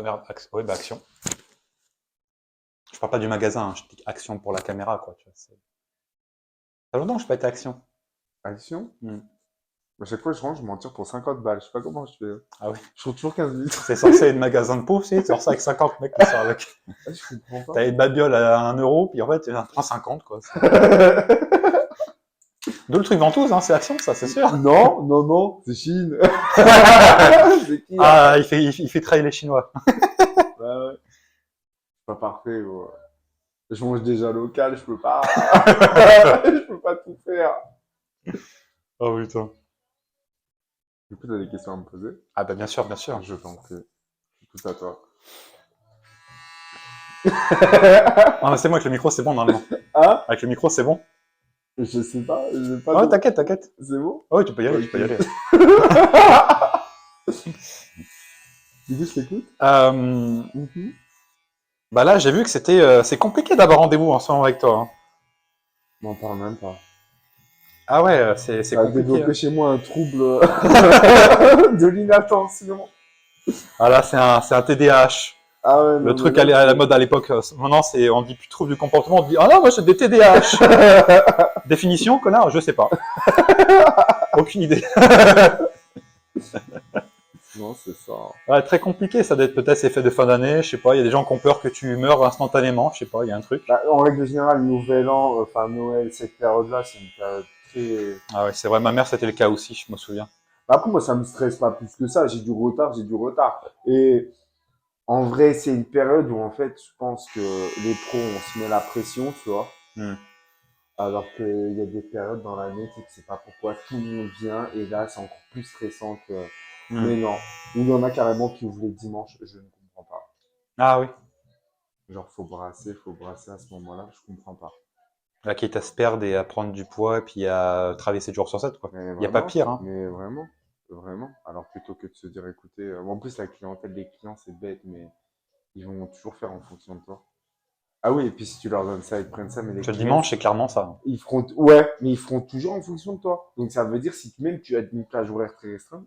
verbe action. Oui, bah action. Je parle pas du magasin, hein, je dis action pour la caméra, quoi. Tu vois, ça fait longtemps que je n'ai pas été action. Action? Hmm. À chaque fois que je rentre, je m'en tire pour 50 balles. Je sais pas comment je fais. Ah oui. Je trouve toujours 15 minutes. C'est censé être magasin de pauvres, tu sors ça avec 50 mecs qui sortent avec. Ah, je comprends T'as pas. une babiole à 1 euro, puis en fait, tu prends 50, quoi. D'où le truc ventouse, hein, c'est action, ça, c'est sûr. Non, non, non, c'est Chine. C'est qui, là? Ah, il fait trahir les Chinois. Ouais, ouais. C'est pas parfait, gros. Je mange déjà local, je peux pas. Je peux pas tout faire. Oh putain. Du coup, t'as des questions à me poser? Ah bah bien sûr, bien sûr. Je t'en prie. Tout à toi. Ah, mais c'est moi avec le micro, c'est bon normalement. Hein? Avec le micro, c'est bon. Je sais pas, je sais pas. Ah ouais, t'inquiète, t'inquiète. C'est bon? Ah ouais, tu peux y aller, tu Ok. peux y aller. Du coup, je t'écoute. Mhm. Bah là, j'ai vu que c'est compliqué d'avoir rendez-vous en ce moment avec toi, hein. M'en parle même pas. Ah ouais, c'est Ça a compliqué, développé hein. chez moi un trouble de l'inattention. Ah là, c'est un TDAH. Ah ouais, Le non, mais truc là, à la mode à l'époque, maintenant, on dit plus trop du comportement, on dit ah non, moi j'ai des TDAH. Définition, connard, je sais pas. Aucune idée. non, c'est ça. Ouais, très compliqué, ça doit être peut-être effet de fin d'année, je sais pas, il y a des gens qui ont peur que tu meurs instantanément, je sais pas, il y a un truc. Bah, en règle générale, Nouvel An, enfin Noël, cette période-là, c'est une période très. Ah ouais, c'est vrai, ma mère c'était le cas aussi, je me souviens. Bah, après, moi, ça me stresse pas plus que ça. J'ai du retard, j'ai du retard. Et en vrai, c'est une période où, en fait, je pense que les pros, on se met la pression, tu vois. Hmm. Alors qu'il y a des périodes dans l'année, tu sais que c'est pas pourquoi tout le monde vient. Et là, c'est encore plus stressant que. Hmm. Mais non. Ou il y en a carrément qui ouvrent les dimanches. Je ne comprends pas. Ah oui, Genre, faut brasser à ce moment-là. Je comprends pas. là quitte à se perdre et à prendre du poids et puis à travailler 7 jours sur 7, quoi. Il n'y a pas pire, hein. Mais vraiment, vraiment. Alors plutôt que de se dire, écoutez, en plus la clientèle des clients, c'est bête, mais ils vont toujours faire en fonction de toi. Ah oui, et puis si tu leur donnes ça, ils te prennent ça, mais les Que le clients, dimanche, c'est clairement ça, hein. ils feront, ouais, mais ils feront toujours en fonction de toi. Donc ça veut dire si même tu as une plage horaire très restreinte,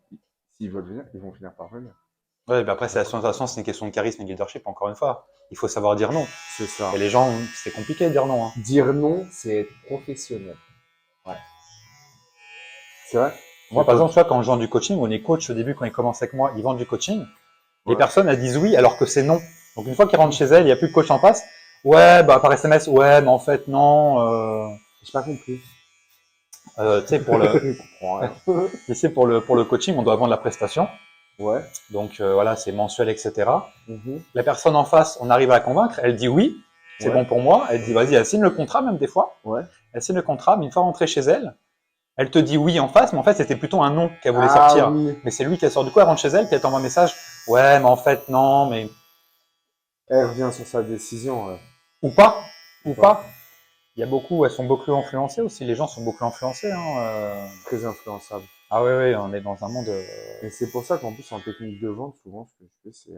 s'ils veulent venir, ils vont finir par venir. Ouais, mais après, c'est de toute façon, c'est une question de charisme et de leadership, encore une fois. Il faut savoir dire non. C'est ça. Et les gens, c'est compliqué de dire non, hein. Dire non, c'est être professionnel. Ouais. C'est vrai? Moi, par exemple, tu vois, quand je vends du coaching, ou les coachs, au début, quand ils commencent avec moi, ils vendent du coaching. Les Ouais. personnes, elles disent oui, alors que c'est non. Donc, une fois qu'ils rentrent chez elles, il n'y a plus de coach en face. Ouais, bah, par SMS, ouais, mais en fait, non. J'ai pas compris. Tu sais, pour le, Je comprends rien. tu sais, pour le coaching, on doit vendre la prestation. Ouais. Donc, voilà, c'est mensuel, etc. Mhm. La personne en face, on arrive à la convaincre. Elle dit oui, c'est Ouais. bon pour moi. Elle dit, vas-y, elle signe le contrat, même des fois. Ouais. Elle signe le contrat, mais une fois rentrée chez elle, elle te dit oui en face, mais en fait, c'était plutôt un non qu'elle voulait Ah sortir. oui. Mais c'est lui qui sort. Du coup, elle rentre chez elle, puis elle t'envoie un message. Ouais, mais en fait, non, mais. Elle revient sur sa décision, ouais. Ou pas. Ou Ou pas. pas. Elles sont beaucoup influencées aussi. Les gens sont beaucoup influencés, hein. Très influençable. Ah oui, oui, on est dans un monde. Et c'est pour ça qu'en plus, en technique de vente, souvent, ce que je fais, c'est.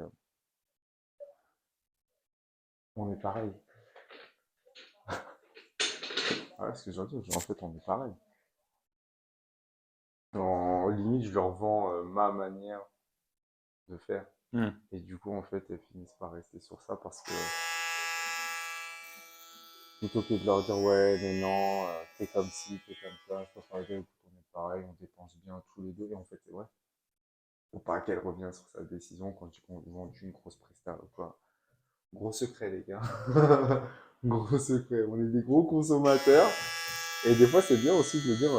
On est pareil. Ah ouais, ce que j'ai dit, en fait, on est pareil. En limite, je leur vends ma manière de faire. Hmm. Et du coup, en fait, elles finissent par rester sur ça parce que plutôt que de leur dire, ouais, mais non, fais comme ci, fais comme ça, je préfère leur dire, écoute, on est pareil, on dépense bien tous les deux. Et en fait, c'est ouais. Faut pas qu'elle revienne sur sa décision quand tu vends une grosse presta ou quoi. Gros secret, les gars. Gros secret. On est des gros consommateurs. Et des fois, c'est bien aussi de le dire,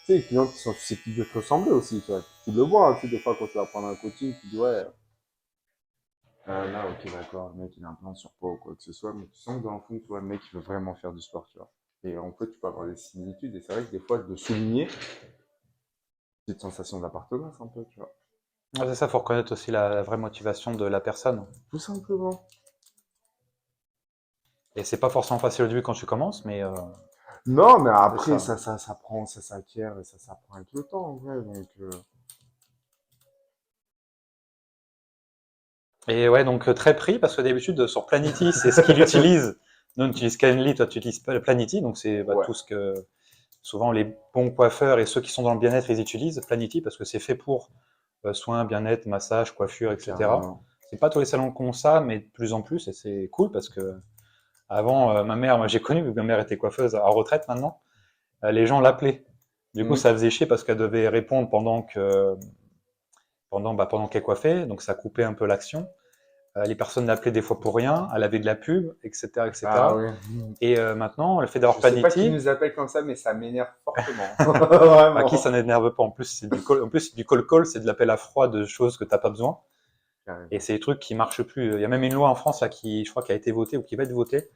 tu sais, les clients qui sont susceptibles de te ressembler aussi, tu vois. Tu le vois, hein, tu sais, des fois, quand tu vas prendre un coaching, tu dis, ouais, là, ok, d'accord, le mec, il a un plan de surpoids ou quoi que ce soit, mais tu sens que dans le fond, tu vois, le mec, il veut vraiment faire du sport, tu vois. Et en fait, tu peux avoir des similitudes, et c'est vrai que des fois, de souligner, cette sensation d'appartenance un peu, tu vois. Ouais, c'est ça, faut reconnaître aussi la vraie motivation de la personne. Tout simplement. Et c'est pas forcément facile au début quand tu commences, mais Non, mais c'est après, ça. ça prend, ça s'acquiert et ça s'apprend avec le temps, en vrai, donc, Et ouais, donc très pris, parce que d'habitude, sur Planity, c'est ce qu'il utilise. Nous, on utilise Calendly, toi, tu utilises Planity, donc c'est ouais. tout ce que souvent les bons coiffeurs et ceux qui sont dans le bien-être, ils utilisent Planity, parce que c'est fait pour soins, bien-être, massage, coiffure, etc. Carrément. C'est pas tous les salons qui ont ça, mais de plus en plus, et c'est cool parce que avant, ma mère, moi j'ai connu, vu que ma mère était coiffeuse à retraite maintenant, les gens l'appelaient. Du coup, Mm. ça faisait chier parce qu'elle devait répondre pendant qu'elle coiffait, donc ça coupait un peu l'action. Les personnes l'appelaient des fois pour rien, elle avait de la pub, etc., Ah etc. oui. Et maintenant, le fait d'avoir Je sais pas qui Panity, nous appelle comme ça, mais ça m'énerve fortement. à qui Vraiment. ça n'énerve pas en plus, c'est du call-call, c'est de l'appel à froid de choses que t'as pas besoin. Carrément. Et c'est des trucs qui marchent plus. Il y a même une loi en France là qui, je crois, qui a été votée ou qui va être votée.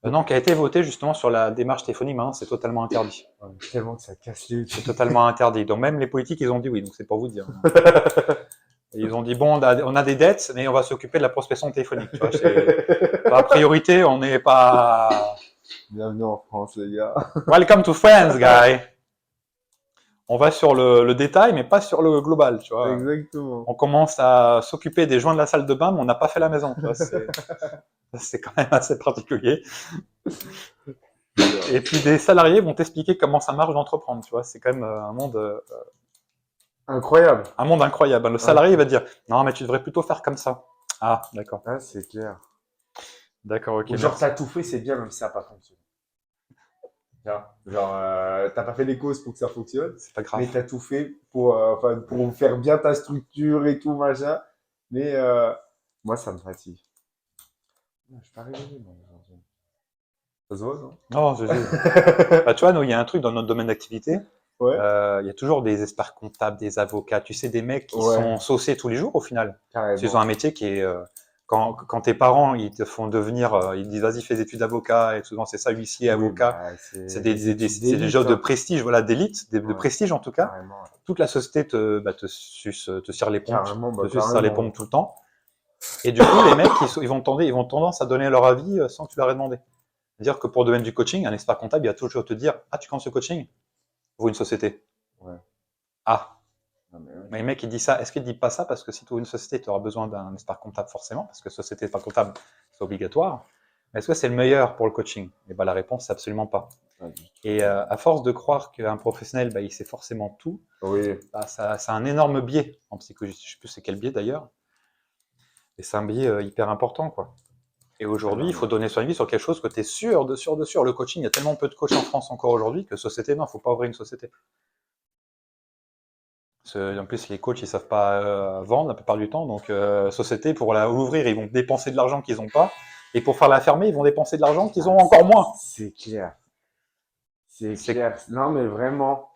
Non, qui a été votée justement sur la démarche téléphonique. Maintenant, c'est totalement interdit. Ouais, tellement que ça casse les C'est couilles. totalement interdit. Donc même les politiques, ils ont dit oui. Donc c'est pour vous dire. Et ils ont dit bon, on a des dettes, mais on va s'occuper de la prospection téléphonique. Tu vois, la priorité, on n'est pas. Bienvenue en France, les gars. Welcome to France, guy. On va sur le détail, mais pas sur le global. Tu vois. Exactement. On commence à s'occuper des joints de la salle de bain, mais on n'a pas fait la maison. Tu vois, c'est quand même assez particulier. Et puis des salariés vont t'expliquer comment ça marche d'entreprendre. Tu vois, c'est quand même Incroyable. un monde incroyable. Le salarié va te dire non, mais tu devrais plutôt faire comme ça. Ah, d'accord. Ah, c'est clair. D'accord, ok. Ou genre, Merci. t'as tout fait, c'est bien, même si ça n'a pas fonctionné. Genre, t'as pas fait les causes pour que ça fonctionne, C'est pas grave. mais t'as tout fait enfin, pour faire bien ta structure et tout, machin. Mais moi, ça me fatigue. Non, je suis pas réveillé, moi, aujourd'hui. Ça se voit, non? Non, bah, tu vois, nous, il y a un truc dans notre domaine d'activité. Ouais. Il y a toujours des experts comptables, des avocats. Tu sais, des mecs qui Ouais. sont saucés tous les jours au final. Parce qu'ils ont Carrément. un métier qui est quand tes parents ils te font devenir, ils te disent vas-y fais des études d'avocat et souvent c'est ça huissier, Oui, avocat. bah, C'est des études c'est des d'élite, jobs de hein. prestige, voilà, d'élite, de Ouais, prestige en tout cas. carrément. Toute la société te suce, te serre les pompes, Carrément, te bah, suce, serre les carrément. pompes tout le temps. Et du coup, les mecs, ils vont tendance à donner leur avis sans que tu leur aies demandé. C'est-à-dire que pour le domaine du coaching, un expert comptable, il va toujours te dire, ah, tu commences le coaching? Ou une société? Ouais. Ah. Non, mais ouais. Mais le mec, il dit ça. Est-ce qu'il dit pas ça parce que si tu ouvres une société, tu auras besoin d'un expert comptable forcément, parce que société expert comptable, c'est obligatoire. Mais est-ce que c'est le meilleur pour le coaching? Et ben, la réponse, c'est absolument pas. Pas du tout. Et à force de croire qu'un professionnel, bah, il sait forcément tout, Oui. bah, ça a un énorme biais en psychologie. Je sais plus c'est quel biais d'ailleurs. Et c'est un biais hyper important, quoi. Et Ah, aujourd'hui, non, il faut mais donner son avis sur quelque chose que tu es sûr de sûr de sûr. Le coaching, il y a tellement peu de coachs en France encore aujourd'hui que société, non, il ne faut pas ouvrir une société. En plus, les coachs, ils savent pas vendre la plupart du temps. Donc, société, pour l'ouvrir, ils vont dépenser de l'argent qu'ils n'ont pas. Et pour faire la fermer, ils vont dépenser de l'argent qu'ils ont encore moins. c'est clair. C'est C'est clair. Non, mais vraiment.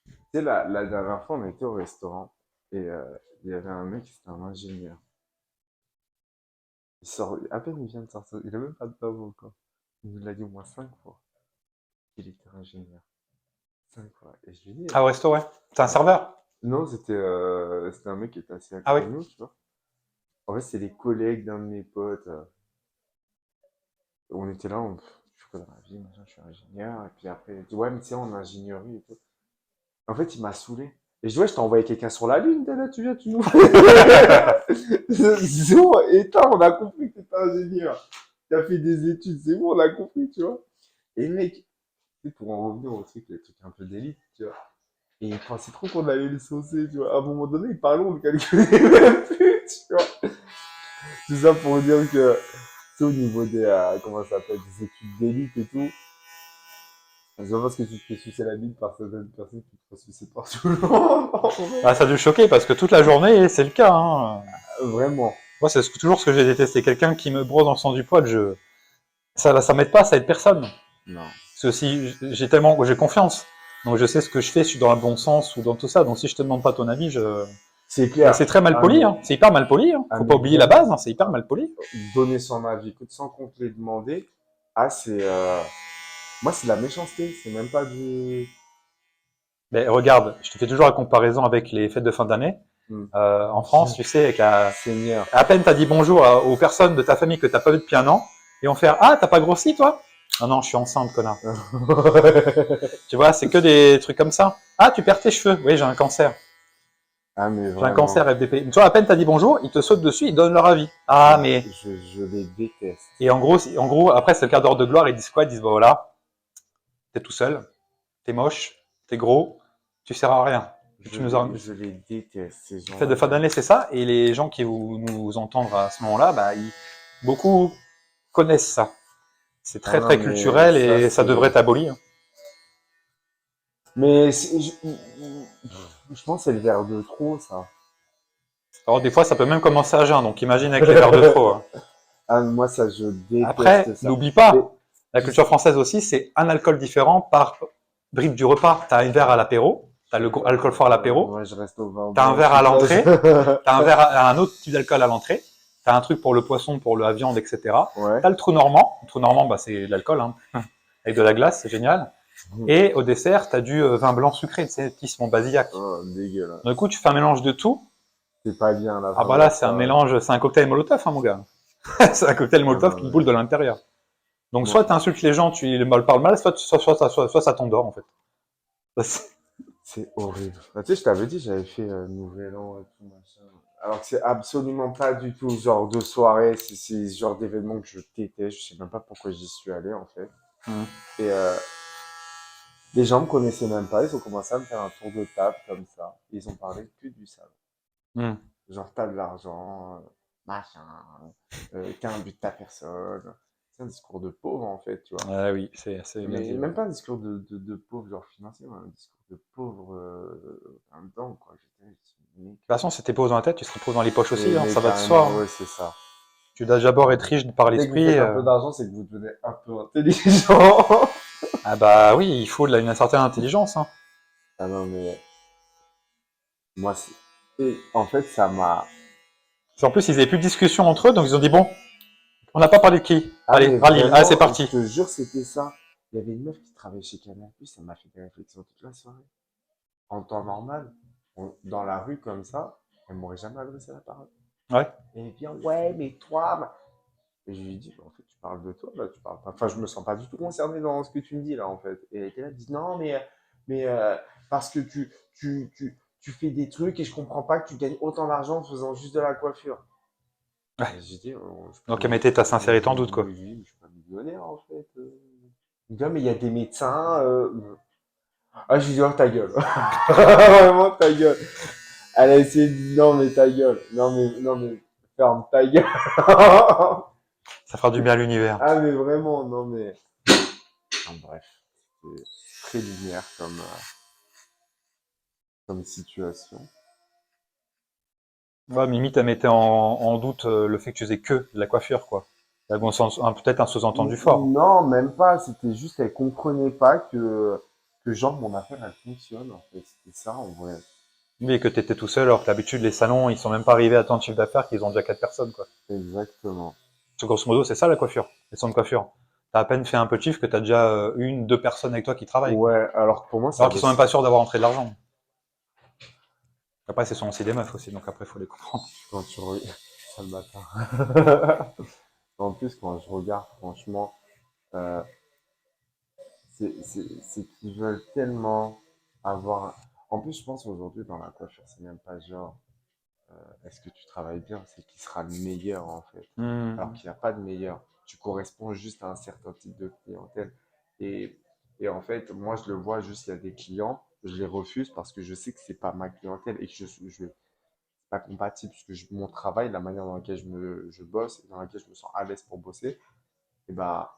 Tu sais, la dernière fois, on était au restaurant et il y avait un mec, c'était un ingénieur. Il sort, à peine il vient de sortir, il a même pas de bavot, quoi. Il nous l'a dit au moins 5 fois qu'il était ingénieur. 5 fois. Et je lui dis, au resto, ouais. C'est un serveur. non, c'était un mec qui était assis à Ah oui. côté de nous, tu vois. En fait, c'est les collègues d'un de mes potes. On était là, je suis quoi dans la vie, machin, je suis ingénieur. Et puis après, il dit, ouais, mais tu sais, en ingénierie et tout. En fait, il m'a saoulé. Et je dis, ouais, je t'ai envoyé quelqu'un sur la Lune, t'es là, tu viens, tu nous. C'est bon, éteins, on a compris que t'es ingénieur. T'as fait des études, c'est bon, on a compris, tu vois. Et le mec, tu sais, pour en revenir au truc, les trucs un peu d'élite, tu vois. Et il pensait trop qu'on allait le saucer, tu vois. À un moment donné, il parlait, on le calculait même plus, tu vois. Tout ça pour dire que, c'est au niveau des, comment ça s'appelle, des études d'élite et tout. C'est pas parce que tu te fais sucer la bite par certaines personnes qui te font sucer par tout le monde. Ah, ça a dû choquer parce que toute la journée, c'est le cas. Hein. Vraiment. Moi, c'est toujours ce que j'ai détesté. Quelqu'un qui me brosse dans le sens du poil, ça m'aide pas, ça aide personne. Non. Parce que si j'ai confiance. Donc je sais ce que je fais, je suis dans le bon sens ou dans tout ça. Donc si je te demande pas ton avis, C'est clair. c'est très mal poli, hein. C'est hyper mal poli. Hein. Ah, Faut mais pas oublier la vraiment. base, hein. C'est hyper mal poli. Donner son avis, écoute, sans qu'on te l'ait demandé. Ah, c'est. Moi, c'est de la méchanceté. C'est même pas du. Mais regarde, je te fais toujours la comparaison avec les fêtes de fin d'année. Hmm. En France, tu sais, Seigneur. à peine t'as dit bonjour aux personnes de ta famille que t'as pas vu depuis un an, et on fait ah t'as pas grossi toi? Ah non, je suis enceinte, connard. Tu vois, c'est que des trucs comme ça. Ah, tu perds tes cheveux? Oui, j'ai un cancer. Ah, mais J'ai un vraiment. cancer FDP. Tu vois, à peine t'as dit bonjour, ils te sautent dessus, ils donnent leur avis. Ah, mais. Je les déteste. Et en gros, après, c'est le quart d'heure de gloire, ils disent quoi? Ils disent, bah voilà, t'es tout seul, t'es moche, t'es gros, tu sers à rien. Je les déteste, ces gens. Fête de fin d'année, c'est ça. Et les gens qui nous entendent à ce moment-là, bah, beaucoup connaissent ça. C'est très, très culturel et ça devrait être aboli. Hein. Mais je pense que c'est le verre de trop, ça. Alors, des fois, ça peut même commencer à jeun, donc imagine avec les verres de trop. Hein. Ah, moi, ça, je déteste Après, ça. n'oublie pas, Mais la culture française aussi, c'est un alcool différent par bribe du repas. Tu as un verre à l'apéro, tu as l'alcool fort à l'apéro, moi, je reste au vin tu as un blanc, verre à l'entrée, je tu as un verre à un autre type d'alcool à l'entrée, tu as un truc pour le poisson, pour la viande, etc. Ouais. Tu as le trou normand. Le trou normand, bah, c'est de l'alcool, hein, avec de la glace, c'est génial. Et au dessert, tu as du vin blanc sucré, tu sais, petit mon basillac. Oh, dégueulasse. Du coup, tu fais un mélange de tout. C'est pas bien, la Ah fin bah là, de c'est un ça. mélange, c'est un cocktail Molotov, hein, mon gars. C'est un cocktail Molotov Ah, qui ouais. boule de l'intérieur. Donc, Bon. soit tu insultes les gens, tu les parles mal, soit ça t'endort, en fait. C'est horrible. Ah, tu sais, je t'avais dit, j'avais fait Nouvel An et tout, machin. Alors que c'est absolument pas du tout ce genre de soirée, c'est ce genre d'événement que je déteste. Je sais même pas pourquoi j'y suis allé, en fait. Et les gens me connaissaient même pas, ils ont commencé à me faire un tour de table comme ça. Ils ont parlé que du salon. Mm. Genre, t'as de l'argent, machin, t'es un but de ta personne. C'est un discours de pauvre, en fait, tu vois. Ah oui, c'est assez bien Mais dit. même pas un discours de pauvre, genre financier, mais un discours de pauvre en dedans, quoi. De toute façon, si t'es pauvre dans la tête, tu seras pauvre dans les poches aussi, hein, Mais ça va de soi. carrément, Hein. ouais, c'est ça. Tu dois d'abord être riche par Dès que vous l'esprit. faites un peu d'argent, c'est que vous devenez un peu intelligent. Ah bah oui, il faut une certaine intelligence. Hein. Ah non, mais moi, c'est. Et en fait, ça m'a. En plus, ils avaient plus de discussion entre eux, donc ils ont dit bon, on n'a pas parlé de qui. Ah, Allez, mais rallye, allez, c'est vraiment, parti. je te jure, c'était ça. Il y avait une meuf qui travaillait chez Canal+, ça m'a fait des réflexions toute la soirée. En temps normal, dans la rue comme ça, elle m'aurait jamais adressé la parole. Ouais. Et elle vient, ouais, mais toi. Et je lui dis, en fait, tu parles de toi, là, tu parles pas. Enfin, je me sens pas du tout concerné dans ce que tu me dis, là, en fait. Et elle était là, elle dit, non, mais parce que tu fais des trucs et je comprends pas que tu gagnes autant d'argent en faisant juste de la coiffure. Ouais. Et j'ai dit, Donc, elle mettait ta sincérité en doute, quoi. oui, je suis pas millionnaire, en fait. Il me dit, ah, mais il y a des médecins. Ah, je lui dis, oh, ta gueule. Vraiment, ta gueule. Elle a essayé de dire, non, mais ta gueule. Non, mais, ferme ta gueule. Ça fera du bien à l'univers. Ah, mais vraiment, non, mais. Enfin, bref, c'est très lunaire comme situation. Ouais, limite, elle mettait en doute le fait que tu faisais que de la coiffure, quoi. Bon, peut-être un sous-entendu fort. Non, même pas. C'était juste, elle comprenait pas que genre, mon affaire, elle fonctionne, en fait. C'était ça, en vrai. Oui, que t'étais tout seul, alors que d'habitude, les salons, ils sont même pas arrivés à tant de chiffre d'affaires qu'ils ont déjà 4 personnes, quoi. Exactement. Parce que, grosso modo, c'est ça la coiffure, les salons de coiffure. T'as à peine fait un peu de chiffre que t'as déjà une, deux personnes avec toi qui travaillent, quoi. Ouais, alors que pour moi, ça Alors qu'ils avait. sont même pas sûrs d'avoir rentré de l'argent. Après, ce sont aussi des meufs aussi, donc après, faut les comprendre. Quand tu regardes. Ça le matin. En plus, quand je regarde, franchement, euh, c'est qu'ils veulent tellement avoir. En plus, je pense aujourd'hui, dans la coiffure, c'est même pas genre, est-ce que tu travailles bien, c'est qui sera le meilleur, en fait. Alors qu'il n'y a pas de meilleur. Tu corresponds juste à un certain type de clientèle. Et, et en fait, moi, je le vois juste, il y a des clients, je les refuse parce que je sais que c'est pas ma clientèle et que c'est pas compatible parce que mon travail, la manière dans laquelle je bosse et dans laquelle je me sens à l'aise pour bosser, et bah,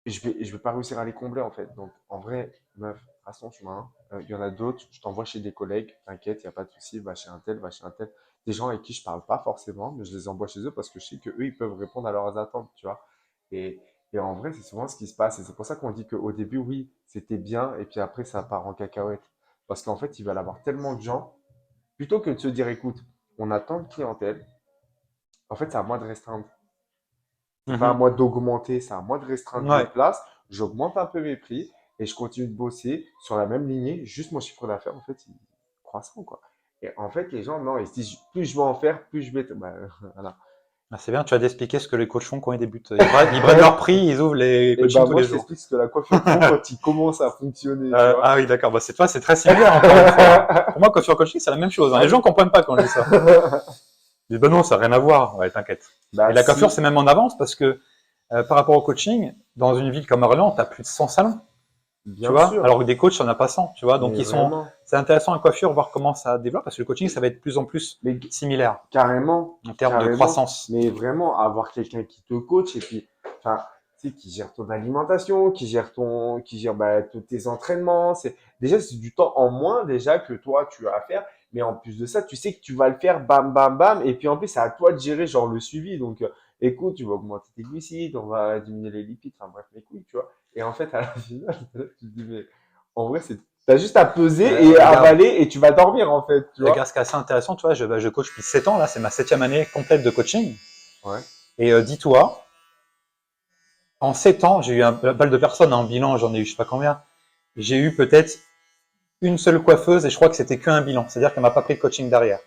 je vais pas réussir à les combler en fait. Donc en vrai, meuf, à son chemin. Il y en a d'autres, je t'envoie chez des collègues, t'inquiète, il n'y a pas de souci, va chez un tel, va chez un tel. Des gens avec qui je parle pas forcément, mais je les envoie chez eux parce que je sais que eux ils peuvent répondre à leurs attentes, tu vois. Et, et en vrai, c'est souvent ce qui se passe. Et c'est pour ça qu'on dit qu'au début, oui, c'était bien, et puis après, ça part en cacahuète. Parce qu'en fait, ils veulent avoir tellement de gens, plutôt que de se dire, écoute, on a tant de clientèle, en fait, c'est à moi de restreindre. C'est pas à moi d'augmenter, c'est à moi de restreindre mes Ouais. places. J'augmente un peu mes prix et je continue de bosser sur la même lignée. Juste mon chiffre d'affaires, en fait, il est croissant, quoi. Et en fait, les gens, non, ils se disent, plus je vais en faire, plus je vais. Bah, voilà. Ah, c'est bien, tu vas d'expliquer ce que les coachs font quand ils débutent. Ils prennent leur prix, ils ouvrent les Et coachings bah, tous moi, les je jours. t'explique ce que la coiffure font quand ils commencent à fonctionner, tu vois. Ah oui, d'accord. Bah, c'est très similaire, encore une fois. Pour moi, coiffure coaching, c'est la même chose. Hein. Les gens comprennent pas quand je dis ça. Ils disent, bah non, ça n'a rien à voir. Ouais, t'inquiète. Bah, Et la coiffure, si. c'est même en avance parce que par rapport au coaching, dans une ville comme Orléans, tu as plus de 100 salons. Tu Bien vois, sûr. alors que des coachs, on n'a pas 100, tu vois. Donc, Mais vraiment. c'est intéressant en coiffure, voir comment ça développe, parce que le coaching, ça va être de plus en plus Mais similaire carrément, en termes de carrément. croissance. Mais vraiment, avoir quelqu'un qui te coach et puis, enfin, tu sais, qui gère ton alimentation, qui gère bah, tous tes entraînements. Déjà, c'est du temps en moins déjà que toi, tu as à faire. Mais en plus de ça, tu sais que tu vas le faire bam, bam, bam. Et puis en plus, c'est à toi de gérer genre le suivi. Donc, écoute, tu vas augmenter tes glucides, on va diminuer les lipides. Enfin bref, mes couilles, tu vois. Et en fait, à la finale, tu te dis, mais en vrai, t'as juste à peser et Regarde, avaler et tu vas dormir en fait, tu vois. regarde ce qui est assez intéressant, tu vois, je coach depuis 7 ans, là, c'est ma 7e année complète de coaching. Ouais. Et dis-toi, en 7 ans, j'ai eu un balle de personnes en bilan, j'en ai eu je sais pas combien. J'ai eu peut-être une seule coiffeuse et je crois que c'était qu'un bilan. C'est-à-dire qu'elle m'a pas pris de coaching derrière.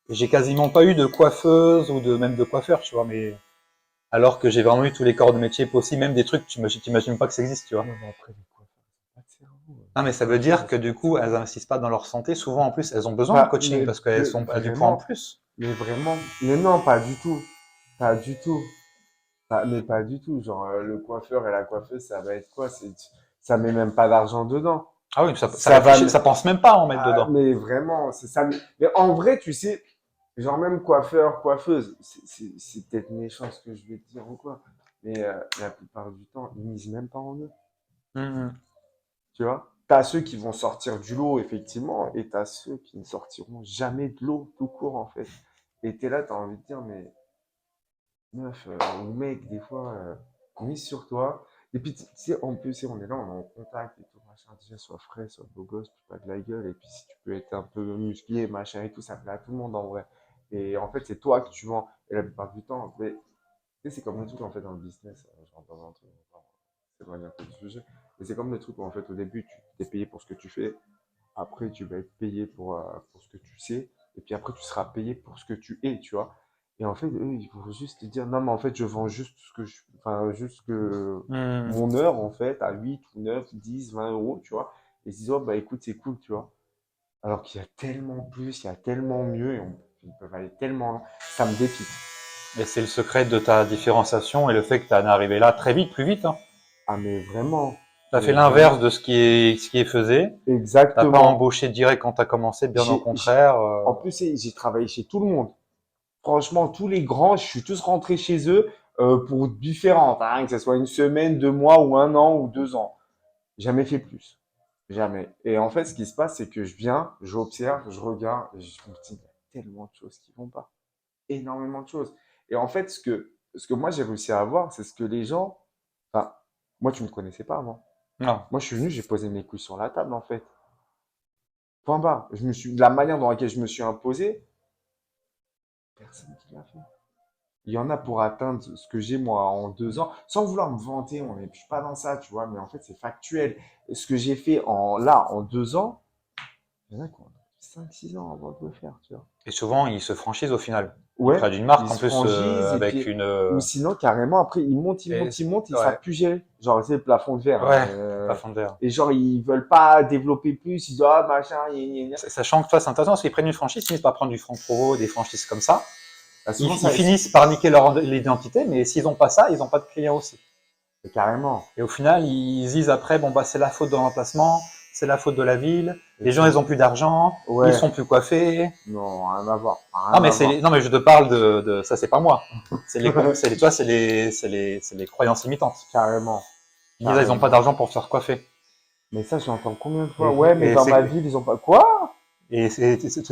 Et j'ai quasiment pas eu de coiffeuse ou même de coiffeur, tu vois, mais alors que j'ai vraiment eu tous les corps de métier possibles, même des trucs que tu t'imagines pas que ça existe, tu vois. Ouais, mais après, les coiffeurs, ils ont pas de cerveau. Non, mais Les ça veut coiffeurs, dire ils que ont du pas de coup, elles cerveau. investissent pas dans leur santé. Souvent, en plus, elles ont besoin de Pas, coaching parce qu'elles sont à du poids en vraiment, plus. mais vraiment, mais non, pas du tout. Pas du tout. Mais pas du tout. Genre, le coiffeur et la coiffeuse, ça va être quoi? Ça met même pas d'argent dedans. Ah oui, ça Ça va, réfléchit, ça pense même pas à en mettre ah, dedans. mais vraiment, c'est ça. Mais en vrai, tu sais, genre même coiffeur, coiffeuse, c'est peut-être méchant ce que je vais te dire ou quoi. Mais la plupart du temps, ils misent même pas en eux. Mhm. Tu vois? T'as ceux qui vont sortir du lot, effectivement, et t'as ceux qui ne sortiront jamais de l'eau, tout court, en fait. Et t'es là, t'as envie de dire, mais meuf, ou mec, des fois, mise sur toi. Et puis, tu sais, en plus, tu sais, on est là, on est en contact et tout, machin. Déjà, sois frais, sois beau gosse, puis pas de la gueule. Et puis, si tu peux être un peu musclé, machin et tout, ça plaît à tout le monde, en vrai. Et en fait, c'est toi que tu vends. Et la plupart du temps, mais, tu sais, c'est comme le truc, en fait, dans le business. Je rentre dans un truc, c'est s'éloigner un peu du sujet. Mais c'est comme le truc où, en fait, au début, tu t'es payé pour ce que tu fais. Après, tu vas être payé pour ce que tu sais. Et puis après, tu seras payé pour ce que tu es, tu vois. Et en fait, eux, ils vont juste te dire, non, mais en fait, je vends juste ce que enfin, juste que Mhm. mon heure, en fait, à 8 ou 9 10 20 euros, tu vois. Et ils se disent, oh, bah écoute, c'est cool, tu vois. Alors qu'il y a tellement plus, il y a tellement mieux, et ils peuvent aller tellement loin. Ça me défie. Et c'est le secret de ta différenciation et le fait que tu en es arrivé là très vite, plus vite, hein. Ah, mais vraiment, Tu as fait mais l'inverse vraiment, de ce qui est faisait. T'as pas exactement. embauché direct quand tu as commencé, bien au J'ai, j'ai- contraire. En plus, j'ai travaillé chez tout le monde. Franchement, tous les grands, je suis tous rentrés chez eux pour différentes, hein, que ce soit une semaine, 2 mois ou 1 an ou 2 ans. Jamais fait plus. Jamais. Et en fait, ce qui se passe, c'est que je viens, j'observe, je regarde, et je me dis, il y a tellement de choses qui vont pas. Énormément de choses. Et en fait, ce que moi j'ai réussi à avoir, c'est ce que les gens, enfin, moi tu me connaissais pas avant. Non. Moi je suis venu, j'ai posé mes couilles sur la table en fait. Point barre. De la manière dans laquelle je me suis imposé, personne qui l'a fait. Il y en a pour atteindre ce que j'ai moi en 2 ans, sans vouloir me vanter, je suis pas dans ça, tu vois, mais en fait c'est factuel. Ce que j'ai fait en 2 ans, il y en a qui ont 5 6 ans avant de le faire, tu vois. Et souvent, ils se franchisent au final. Ils Ouais, prennent une marque ils en se plus franchisent et avec puis, une. ou sinon carrément après ils montent, ils Et montent, ils montent, ils ouais, savent plus gérer. Genre c'est le plafond de verre, hein, ouais, plafond de verre. et genre ils veulent pas développer plus, ils disent ah machin, gna, gna, gna. Sachant que toi, c'est intéressant parce qu'ils prennent une franchise, ils finissent par prendre du Franck Provo, des franchises comme ça. Bah, Ils, souvent ils ça, finissent par niquer leur identité, mais s'ils n'ont pas ça, ils n'ont pas de clients aussi. carrément. Et au final, ils disent après, bon, bah, c'est la faute de l'emplacement, c'est la faute de la ville, Et les gens, ils ont plus d'argent, ils ouais, sont plus coiffés. non, rien à voir, Non, rien mais à voir. non, mais je te parle ça, c'est pas moi. Toi, c'est les croyances limitantes. Carrément, Ils disent, ah, ils n'ont pas carrément. d'argent pour se faire coiffer. Mais ça, je l'entends combien de fois? Et, Ouais, mais et dans ma c'est, ville, ils ont pas. Quoi?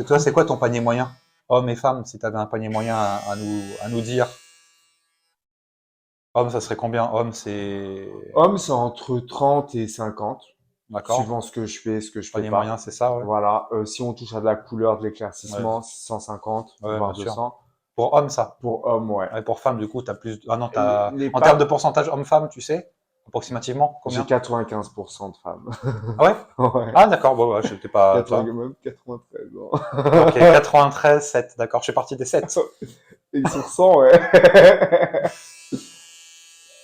toi, c'est quoi ton panier moyen? Hommes et femmes, si tu avais un panier moyen à nous dire. Homme, ça serait combien? Homme, c'est, Homme, c'est entre 30 et 50, d'accord. suivant ce que je fais, ce que je fais Panier moyen, pas. c'est ça, ouais. Voilà. Si on touche à de la couleur, de Ouais, l'éclaircissement, 150, ouais, bien voire sûr. 200. Pour homme, ça. Pour homme, ouais. Ouais, pour femme, du coup, t'as plus. Ah non, Les en termes de femmes, pourcentage homme-femme, tu sais, approximativement, j'ai combien? 95% de femmes. Ah ouais? Ouais. Ah d'accord, bon, ouais, j'étais pas, tu 80, vois. même 93 ans. Ok, 93, 7, d'accord, je suis parti des 7. Et sur 100, ouais.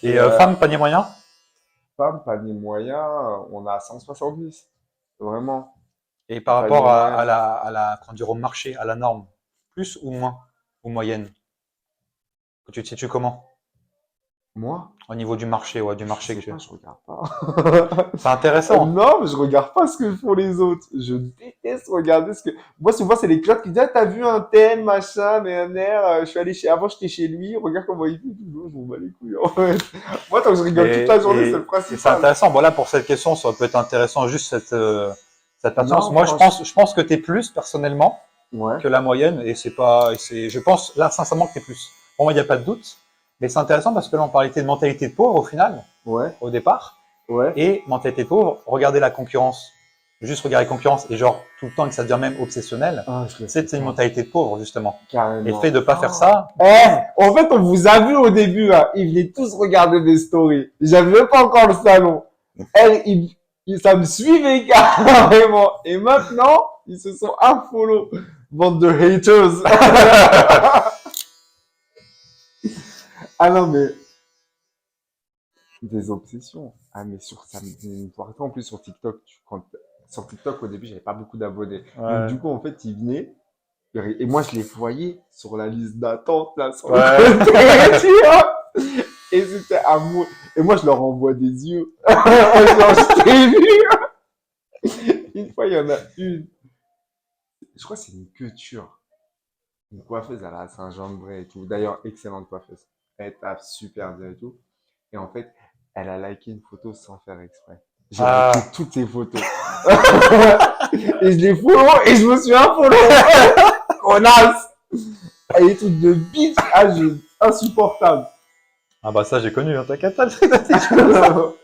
Et Et femme, panier moyen? femme, panier moyen, on a 170. Vraiment. Et par rapport Panier à, moyen. à la, à la, comment dire, au marché, à la norme, plus ou moins, ou moyenne? Que tu te situes comment? Moi, au niveau du marché, ouais, du marché je que sais tu as. pas, je regarde pas. C'est intéressant. Non, mais je regarde pas ce que font les autres. Je déteste regarder ce que. Moi, souvent, c'est les clients qui disent, ah, t'as vu un tel, machin, mais un air, je suis allé chez, avant, j'étais chez lui, regarde comment il fait, toujours, je m'en bats les couilles, en fait. Moi, tant que je rigole toute la journée, c'est le Et c'est principal. intéressant. Voilà, pour cette question, ça peut être intéressant, juste cette patience. Non, Moi, franchement. je pense que tu es plus, personnellement, Ouais, que la moyenne, et c'est pas, et c'est, je pense, là, sincèrement, que tu es plus. Pour moi, il n'y a pas de doute. Mais c'est intéressant parce que là, on parlait de mentalité de pauvre, au final, ouais, au départ. ouais. Et mentalité de pauvre, regarder la concurrence. Juste regarder la concurrence et genre, tout le temps, que ça devient même obsessionnel. Ah, je le fais C'est une pas. mentalité de pauvre, justement. Et le Carrément. fait de pas faire Oh. ça, En fait, on vous a vu au début, hein. Ils venaient tous regarder des stories. J'avais même pas encore le salon. Elle, ça me suivait carrément. Et maintenant, ils se sont unfollow. Bande de haters. Ah non, mais des obsessions. Ah, mais sur ça, en plus sur TikTok, sur TikTok, au début, j'avais pas beaucoup d'abonnés. Donc, ouais, du coup, en fait, ils venaient. Et moi, je les voyais sur la liste d'attente, là, sur le ouais. côté, tu vois. Et c'était amour. Et moi, je leur envoie des yeux. Genre, je t'ai vu. Une fois, il y en a une. Je crois que c'est une couture. Une coiffeuse à la Saint-Jean-de-Bray et tout. D'ailleurs, excellente coiffeuse. Elle tape super bien et tout. Et en fait, elle a liké une photo sans faire exprès. J'ai liké Ah, toutes ses photos. Et je les follow et je me suis un follow. Connasse. Et des trucs de bitch. Ah, insupportable. ah bah ça, j'ai connu, hein, t'inquiète pas, le truc de TikTok.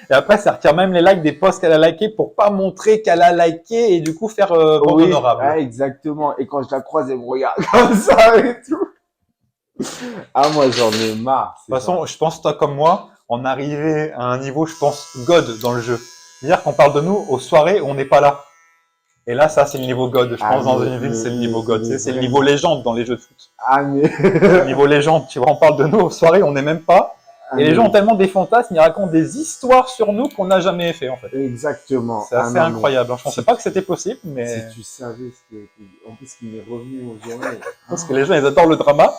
Et après, ça retire même les likes des posts qu'elle a likés pour pas montrer qu'elle a liké et du coup faire bande Oui, honorable. ah, exactement. Et quand je la croise, elle me regarde comme ça et tout. Ah, moi, j'en ai marre. De toute façon, je pense, toi comme moi, on arrivait à un niveau, je pense, God dans le jeu. C'est-à-dire qu'on parle de nous aux soirées où on n'est pas là. Et là, ça, c'est le niveau God. Je Ah, pense, dans une ville, c'est le niveau God. Tu sais, c'est le niveau vraiment. légende dans les jeux de foot. Ah, mais. Le niveau légende, tu vois, on parle de nous aux soirées où on n'est même pas. Ah, Et les mais. gens ont tellement des fantasmes, ils racontent des histoires sur nous qu'on n'a jamais fait, en fait. Exactement. C'est Ah, assez non, mais. incroyable. Je pensais Si, pas que c'était possible, mais si tu savais ce qui a été. En plus, ce qui m'est revenu aux journées. parce que les gens, ils adorent le drama.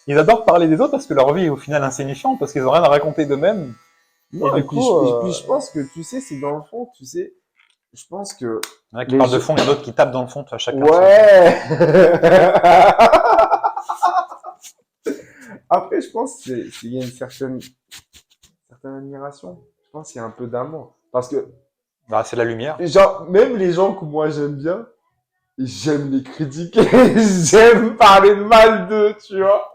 Ils adorent parler des autres parce que leur vie est au final insignifiante, parce qu'ils ont rien à raconter d'eux-mêmes. Et Non, du coup, et puis je pense que, tu sais, c'est dans le fond, tu sais, je pense que il y en a qui les parlent de gens. fond, il y en a d'autres qui tapent dans le fond, tu vois, chacun. Ouais. Après, je pense qu'il y a une certaine admiration. Je pense qu'il y a un peu d'amour. Parce que, Bah, c'est la lumière. genre, même les gens que moi j'aime bien, j'aime les critiquer, j'aime parler de mal d'eux, tu vois.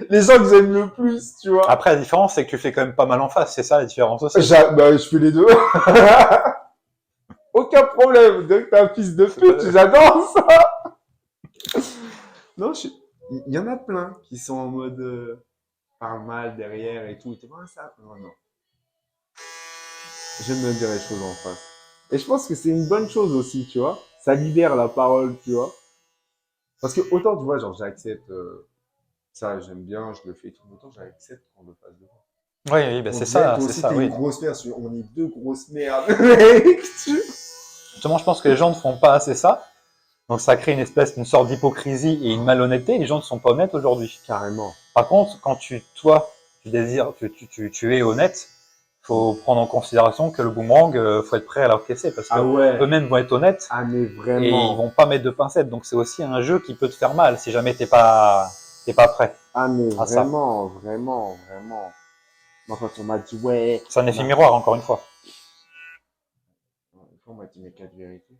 Les gens que j'aime le plus, tu vois. Après, la différence, c'est que tu fais quand même pas mal en face. C'est ça la différence aussi. Bah, je fais les deux. Aucun problème. Dès que t'es un fils de pute, j'adore ça. Non, il y en a plein qui sont en mode parle mal derrière et tout. Tu vois ça? Non, non. J'aime bien dire les choses en face. Et je pense que c'est une bonne chose aussi, tu vois. Ça libère la parole, tu vois. Parce que autant, tu vois, genre, j'accepte ça, j'aime bien, je le fais tout. Autant, j'accepte qu'on le fasse devant. Oui, oui, bah, On c'est dirait, ça, toi c'est aussi, ça, t'es oui. une grosse merde. On est deux grosses merdes. Mec, Justement, je pense que les gens ne font pas assez ça. Donc, ça crée une sorte d'hypocrisie et une malhonnêteté. Les gens ne sont pas honnêtes aujourd'hui. Carrément. Par contre, quand toi, tu es honnête, faut prendre en considération que le boomerang, faut être prêt à l'encaisser parce que Ah ouais. eux-mêmes vont être honnêtes Ah, mais et ils vraiment. vont pas mettre de pincettes. Donc, c'est aussi un jeu qui peut te faire mal si jamais t'es pas prêt Ah, mais à ça. vraiment, vraiment, vraiment. Moi, quand on m'a dit, ouais. C'est un effet miroir, encore une fois. Une fois, on m'a dit mes quatre vérités.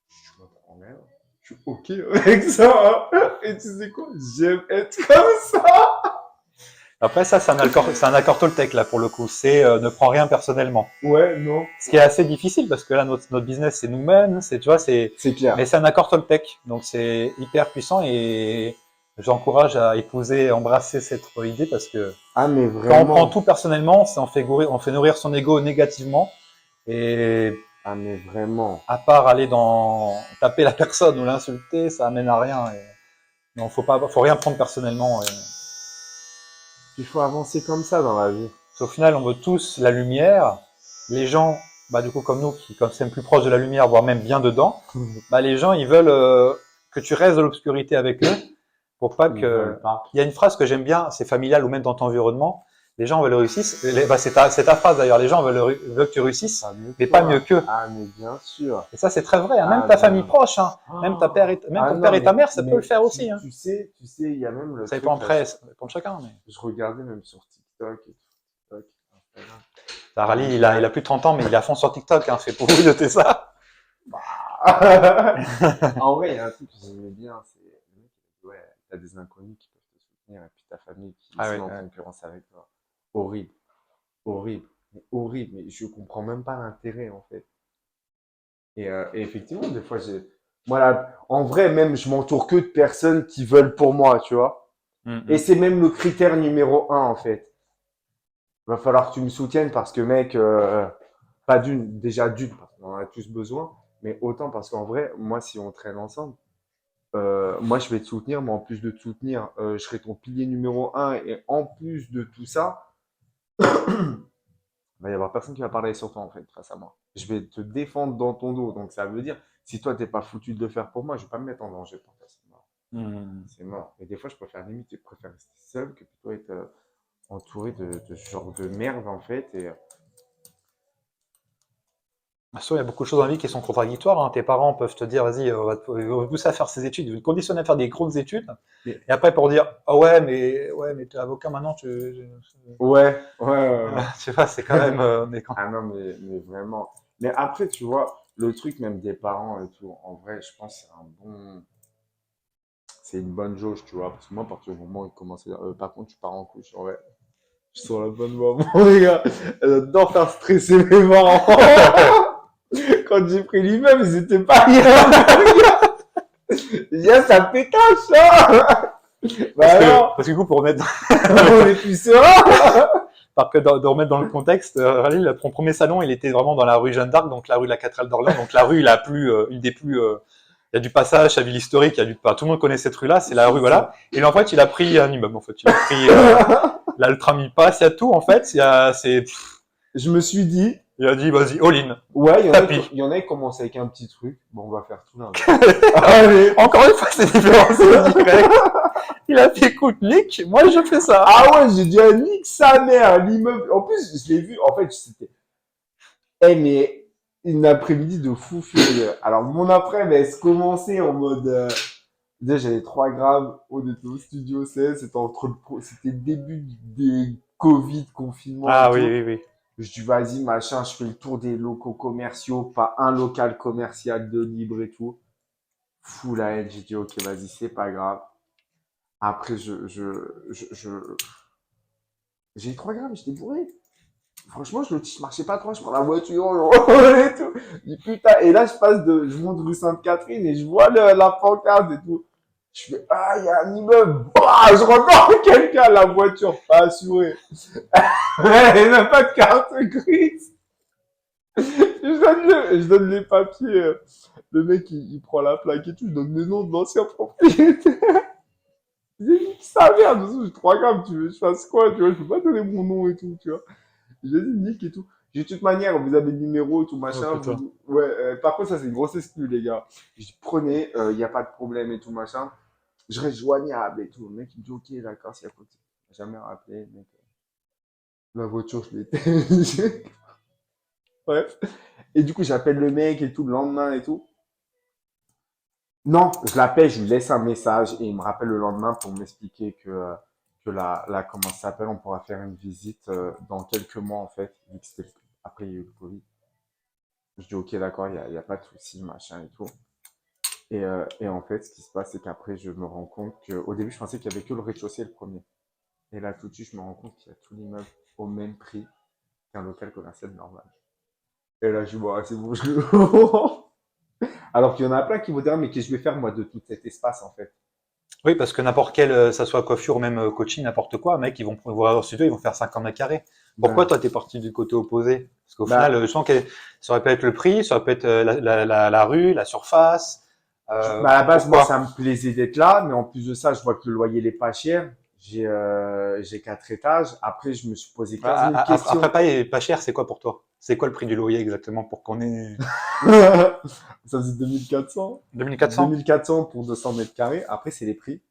Je me prends merde. Je suis OK avec ça. Hein. Et tu sais quoi? J'aime être comme ça. Après, ça, c'est un accord Toltec, là, pour le coup. C'est ne prends rien personnellement. Ouais, non. Ce qui est assez difficile parce que là, notre business, c'est nous-mêmes, tu vois, C'est clair. mais c'est un accord Toltec. Donc, c'est hyper puissant et j'encourage à épouser, embrasser cette idée parce que Ah, mais quand on prend vraiment. tout personnellement, on fait nourrir son ego négativement. Et Ah, mais vraiment. à part aller taper la personne ou l'insulter, ça amène à rien. Non, faut rien prendre personnellement. Il faut avancer comme ça dans la vie. Au final, on veut tous la lumière. Les gens, bah, du coup, comme nous, qui comme sommes plus proches de la lumière, voire même bien dedans, bah, les gens, ils veulent que tu restes dans l'obscurité avec eux pour pas Ils que. veulent pas. Il y a une phrase que j'aime bien, c'est familial ou même dans ton environnement. Les gens veulent réussir. Bah, c'est ta phrase d'ailleurs. Les gens veulent que tu réussisses, Pas mieux que mais pas toi. mieux qu'eux. Ah, mais bien sûr. Et ça, c'est très vrai. Hein. Même Ah, ta bien. famille proche, hein. Même ton père Non, et ta mère, ça peut mais le faire aussi. Hein. tu sais, il y a même le Ça truc, dépend là, après, ça dépend de chacun. Mais... je regardais même sur TikTok et tout, TikTok, Instagram. Rally, il a plus de 30 ans, mais il est à fond sur TikTok. Hein. C'est pour vous noter ça. En vrai, il y a un truc que j'aimais bien, c'est le mec qui dit, ouais, t'as des inconnus qui peuvent te soutenir et puis ta famille qui Ah sont oui, en ouais. concurrence avec toi. Horrible, horrible, horrible, mais je comprends même pas l'intérêt en fait. Et effectivement, des fois, moi, en vrai, même, je m'entoure que de personnes qui veulent pour moi, tu vois. Et c'est même le critère numéro un, en fait. Va falloir que tu me soutiennes parce que, mec, pas déjà d'une, parce qu'on en a tous besoin, mais autant parce qu'en vrai, moi, si on traîne ensemble, moi, je vais te soutenir, mais en plus de te soutenir, je serai ton pilier numéro un, et en plus de tout ça, il va y avoir personne qui va parler sur toi, en fait, face à moi. Je vais te défendre dans ton dos. Donc, ça veut dire, si toi, t'es pas foutu de le faire pour moi, je vais pas me mettre en danger pour toi. C'est mort. C'est mort. Et des fois, je préfère limite, je préfère rester seul que plutôt être entouré de ce genre de merde, en fait. Et De toute façon, il y a beaucoup de choses dans la vie qui sont contradictoires. Hein. Tes parents peuvent te dire, vas-y, on va te pousser à faire ces études, ils vont te conditionner à faire des grosses études. mais, Et après, pour dire, ah ouais, mais t'es avocat maintenant, ouais. tu vois, c'est quand même, Ah non, mais vraiment. Mais après, tu vois, le truc même des parents et tout, en vrai, je pense que c'est une bonne jauge, tu vois. Parce que moi, à partir du moment où ils commencent à dire, par contre, tu pars en couche, ouais, je suis sur la bonne voie. Bon, les gars, j'adore faire stresser mes parents. Quand j'ai pris l'immeuble, ils étaient pas rien. J'ai dit, ça pétache, ça. Bah non, parce que du coup, pour remettre, on est plus serein. de remettre dans le contexte, Rallye, ton premier salon, il était vraiment dans la rue Jeanne d'Arc, donc la rue de la cathédrale d'Orléans, donc la rue une des plus, il y a du passage à ville historique, tout le monde connaît cette rue-là, c'est la rue, voilà. Et là, en fait, il a pris un immeuble, en fait. Il a pris, là, le tram, il passe, il y a tout, en fait. Je me suis dit, il a dit, vas-y, all-in. ouais, il y en a qui commencent avec un petit truc. Bon, on va faire tout l'inverse. Allez. Encore une fois, c'est différencié direct. Il a fait, écoute, Nick, moi, je fais ça. Ah ouais, j'ai dit à Nick sa mère, l'immeuble. En plus, je l'ai vu, en fait, c'était, mais une après-midi de fou furieux. Alors, mon après-midi, elle se commençait en mode, déjà, j'avais 3 grammes, on était au studio 16, c'était le début des Covid, confinement et Ah tout. oui. Je dis, vas-y, machin, je fais le tour des locaux commerciaux, pas un local commercial de libre et tout. Fou la haine, j'ai dit, ok, vas-y, c'est pas grave. Après, j'ai eu 3 grammes, j'étais bourré. Franchement, je marchais pas trop, je prends la voiture, je roule et tout. Je dis, putain, et là, je monte rue Sainte-Catherine et je vois la pancarte et tout. Je fais, ah, il y a un immeuble. Bah, je rencontre quelqu'un, la voiture pas assurée. Elle n'a pas de carte grise. Je donne les papiers. Le mec, il prend la plaque et tout. Je donne le nom de l'ancien propriétaire. J'ai dit, sa mère, de toute façon, j'ai 3 grammes. Tu veux que je fasse quoi? Tu vois, je peux pas donner mon nom et tout, tu vois. J'ai dit, Nick et tout. J'ai de toute manière, vous avez le numéro et tout, machin. putain. Ouais, par contre, ça, c'est une grosse exclue, les gars. Je dis, prenez, il n'y a pas de problème et tout, machin. Je reste joignable et tout. Le mec, il me dit, ok, d'accord, c'est à côté. Jamais rappelé, mec. La voiture, je l'ai. Bref. Et du coup, j'appelle le mec et tout, le lendemain et tout. Non, je l'appelle, je lui laisse un message et il me rappelle le lendemain pour m'expliquer que comment ça s'appelle, on pourra faire une visite dans quelques mois en fait, vu que c'était après il y a eu le Covid. Je dis ok d'accord, il y a pas de souci, machin et tout. Et en fait, ce qui se passe, c'est qu'après, je me rends compte qu'au début, je pensais qu'il y avait que le rez-de-chaussée et le premier. Et là, tout de suite, je me rends compte qu'il y a tout l'immeuble au même prix qu'un local commercial normal. Et là, je vois, c'est bon, je le Alors qu'il y en a plein qui vont dire, mais qu'est-ce que je vais faire, moi, de tout cet espace, en fait? Oui, parce que n'importe quel, ça soit coiffure ou même coaching, n'importe quoi, mec, ils vont voir leur studio, ils vont faire 50 mètres carrés. Pourquoi Ben, toi, t'es parti du côté opposé? Parce qu'au bah, final, je sens que ça aurait pu être le prix, ça aurait pu être la rue, la surface. à la base, moi, Pourquoi? ça me plaisait d'être là, mais en plus de ça, je vois que le loyer n'est pas cher. J'ai 4 étages. Après, je me suis posé 15 000 Après, questions. pas cher, c'est quoi pour toi? C'est quoi le prix du loyer exactement pour qu'on ait Ça faisait 2400. 2400? 2400 pour 200 mètres carrés. Après, c'est les prix.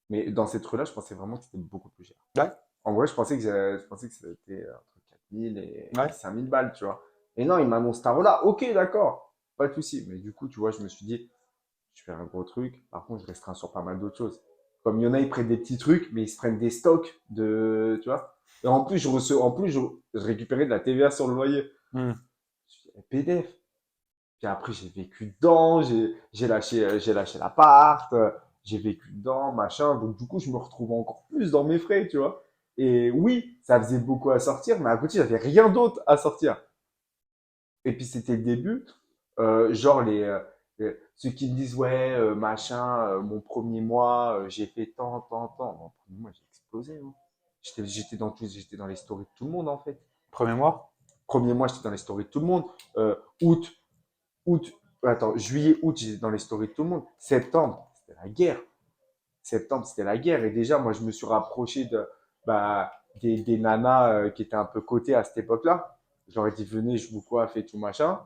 Mais dans cette rue-là, je pensais vraiment que c'était beaucoup plus cher. Ouais. En vrai, je pensais que c'était entre 4000 et Ouais. 5000 balles, tu vois. Et non, il m'annonce Tarola. Ok, d'accord. Pas de souci. Mais du coup, tu vois, je me suis dit, je fais un gros truc. Par contre, je restreins sur pas mal d'autres choses. Comme il y en a, ils prennent des petits trucs, mais ils se prennent des stocks de, tu vois. Et je récupérais de la TVA sur le loyer. Hmm. Je suis dit, eh, PDF. Puis après, j'ai vécu dedans, j'ai lâché l'appart, j'ai vécu dedans, machin. Donc, du coup, je me retrouve encore plus dans mes frais, tu vois. Et oui, ça faisait beaucoup à sortir, mais à côté, j'avais rien d'autre à sortir. Et puis, c'était le début. Genre, ceux qui me disent, ouais, machin, mon premier mois, j'ai fait tant, tant, tant. Mon premier mois, j'ai explosé, hein. J'étais dans les stories de tout le monde, en fait. Premier mois? Premier mois, j'étais dans les stories de tout le monde. Août, août, attends, juillet, août, j'étais dans les stories de tout le monde. Septembre, c'était la guerre. Septembre, c'était la guerre. Et déjà, moi, je me suis rapproché bah, des nanas qui étaient un peu cotées à cette époque-là. J'aurais dit, venez, je vous coiffe et tout machin.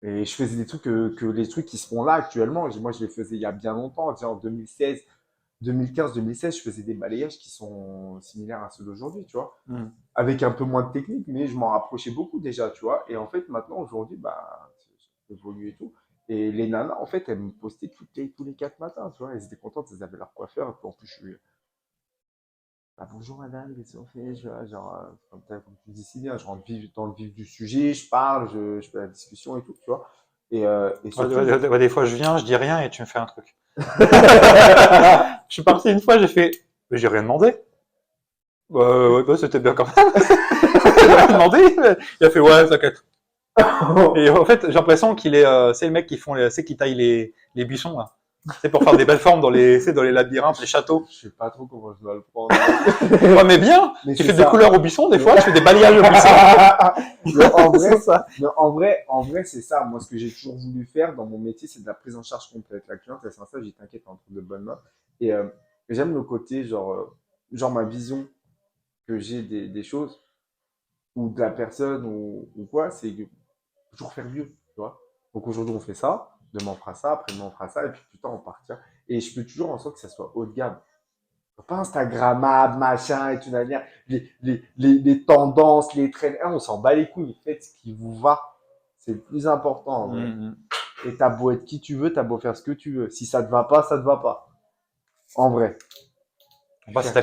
Et je faisais des trucs que les trucs qui se font là actuellement. Moi, je les faisais il y a bien longtemps. Déjà en 2016, 2015, 2016, je faisais des balayages qui sont similaires à ceux d'aujourd'hui, tu vois. Hmm. Avec un peu moins de technique, mais je m'en rapprochais beaucoup déjà, tu vois. Et en fait, maintenant, aujourd'hui, bah, ça évolue et tout. Et les nanas, en fait, elles me postaient tous les 4 matins, tu vois. Elles étaient contentes, elles avaient leur coiffeur. Et puis en plus, je suis, bah, bonjour madame, qu'est-ce qu'on fait? Genre, comme tu dis si bien, je rentre dans le vif du sujet, je parle, je fais la discussion et tout, tu vois. Et Ouais, surtout, j'ai... des fois, je viens, je dis rien et tu me fais un truc. Je suis parti une fois, j'ai fait, mais j'ai rien demandé. Ouais, bah, c'était bien quand même. J'ai rien demandé. Il a fait, ouais, t'inquiète. Et en fait, j'ai l'impression qu'il est, c'est le mec qui font, c'est qui taille les buissons là. C'est pour faire des belles formes dans les, c'est dans les labyrinthes, les châteaux. Je sais pas trop comment je dois le prendre. Ouais, mais bien. Mais Tu c'est fais des ça. couleurs au buisson, des fois, tu fais des balayages au buisson. C'est ça. En vrai, c'est ça. Moi, ce que j'ai toujours voulu faire dans mon métier, c'est de la prise en charge complète. La cliente, elle s'installe, j'y t'inquiète, entre de bonnes mains. Et j'aime le côté, genre ma vision que j'ai des choses, ou de la personne, ou quoi, c'est toujours faire mieux, tu vois. Donc aujourd'hui, on fait ça, demain on fera ça, après-demain on fera ça, et puis plus tard on partira. Et je fais toujours en sorte que ça soit haut de gamme. Pas Instagrammable, machin, et tout manière. Les tendances, les trends, hein, on s'en bat les couilles. Faites ce qui vous va. C'est le plus important, en vrai. Mm, mm. Et t'as beau être qui tu veux, t'as beau faire ce que tu veux. Si ça te va pas, ça te va pas. En vrai. Après, si ta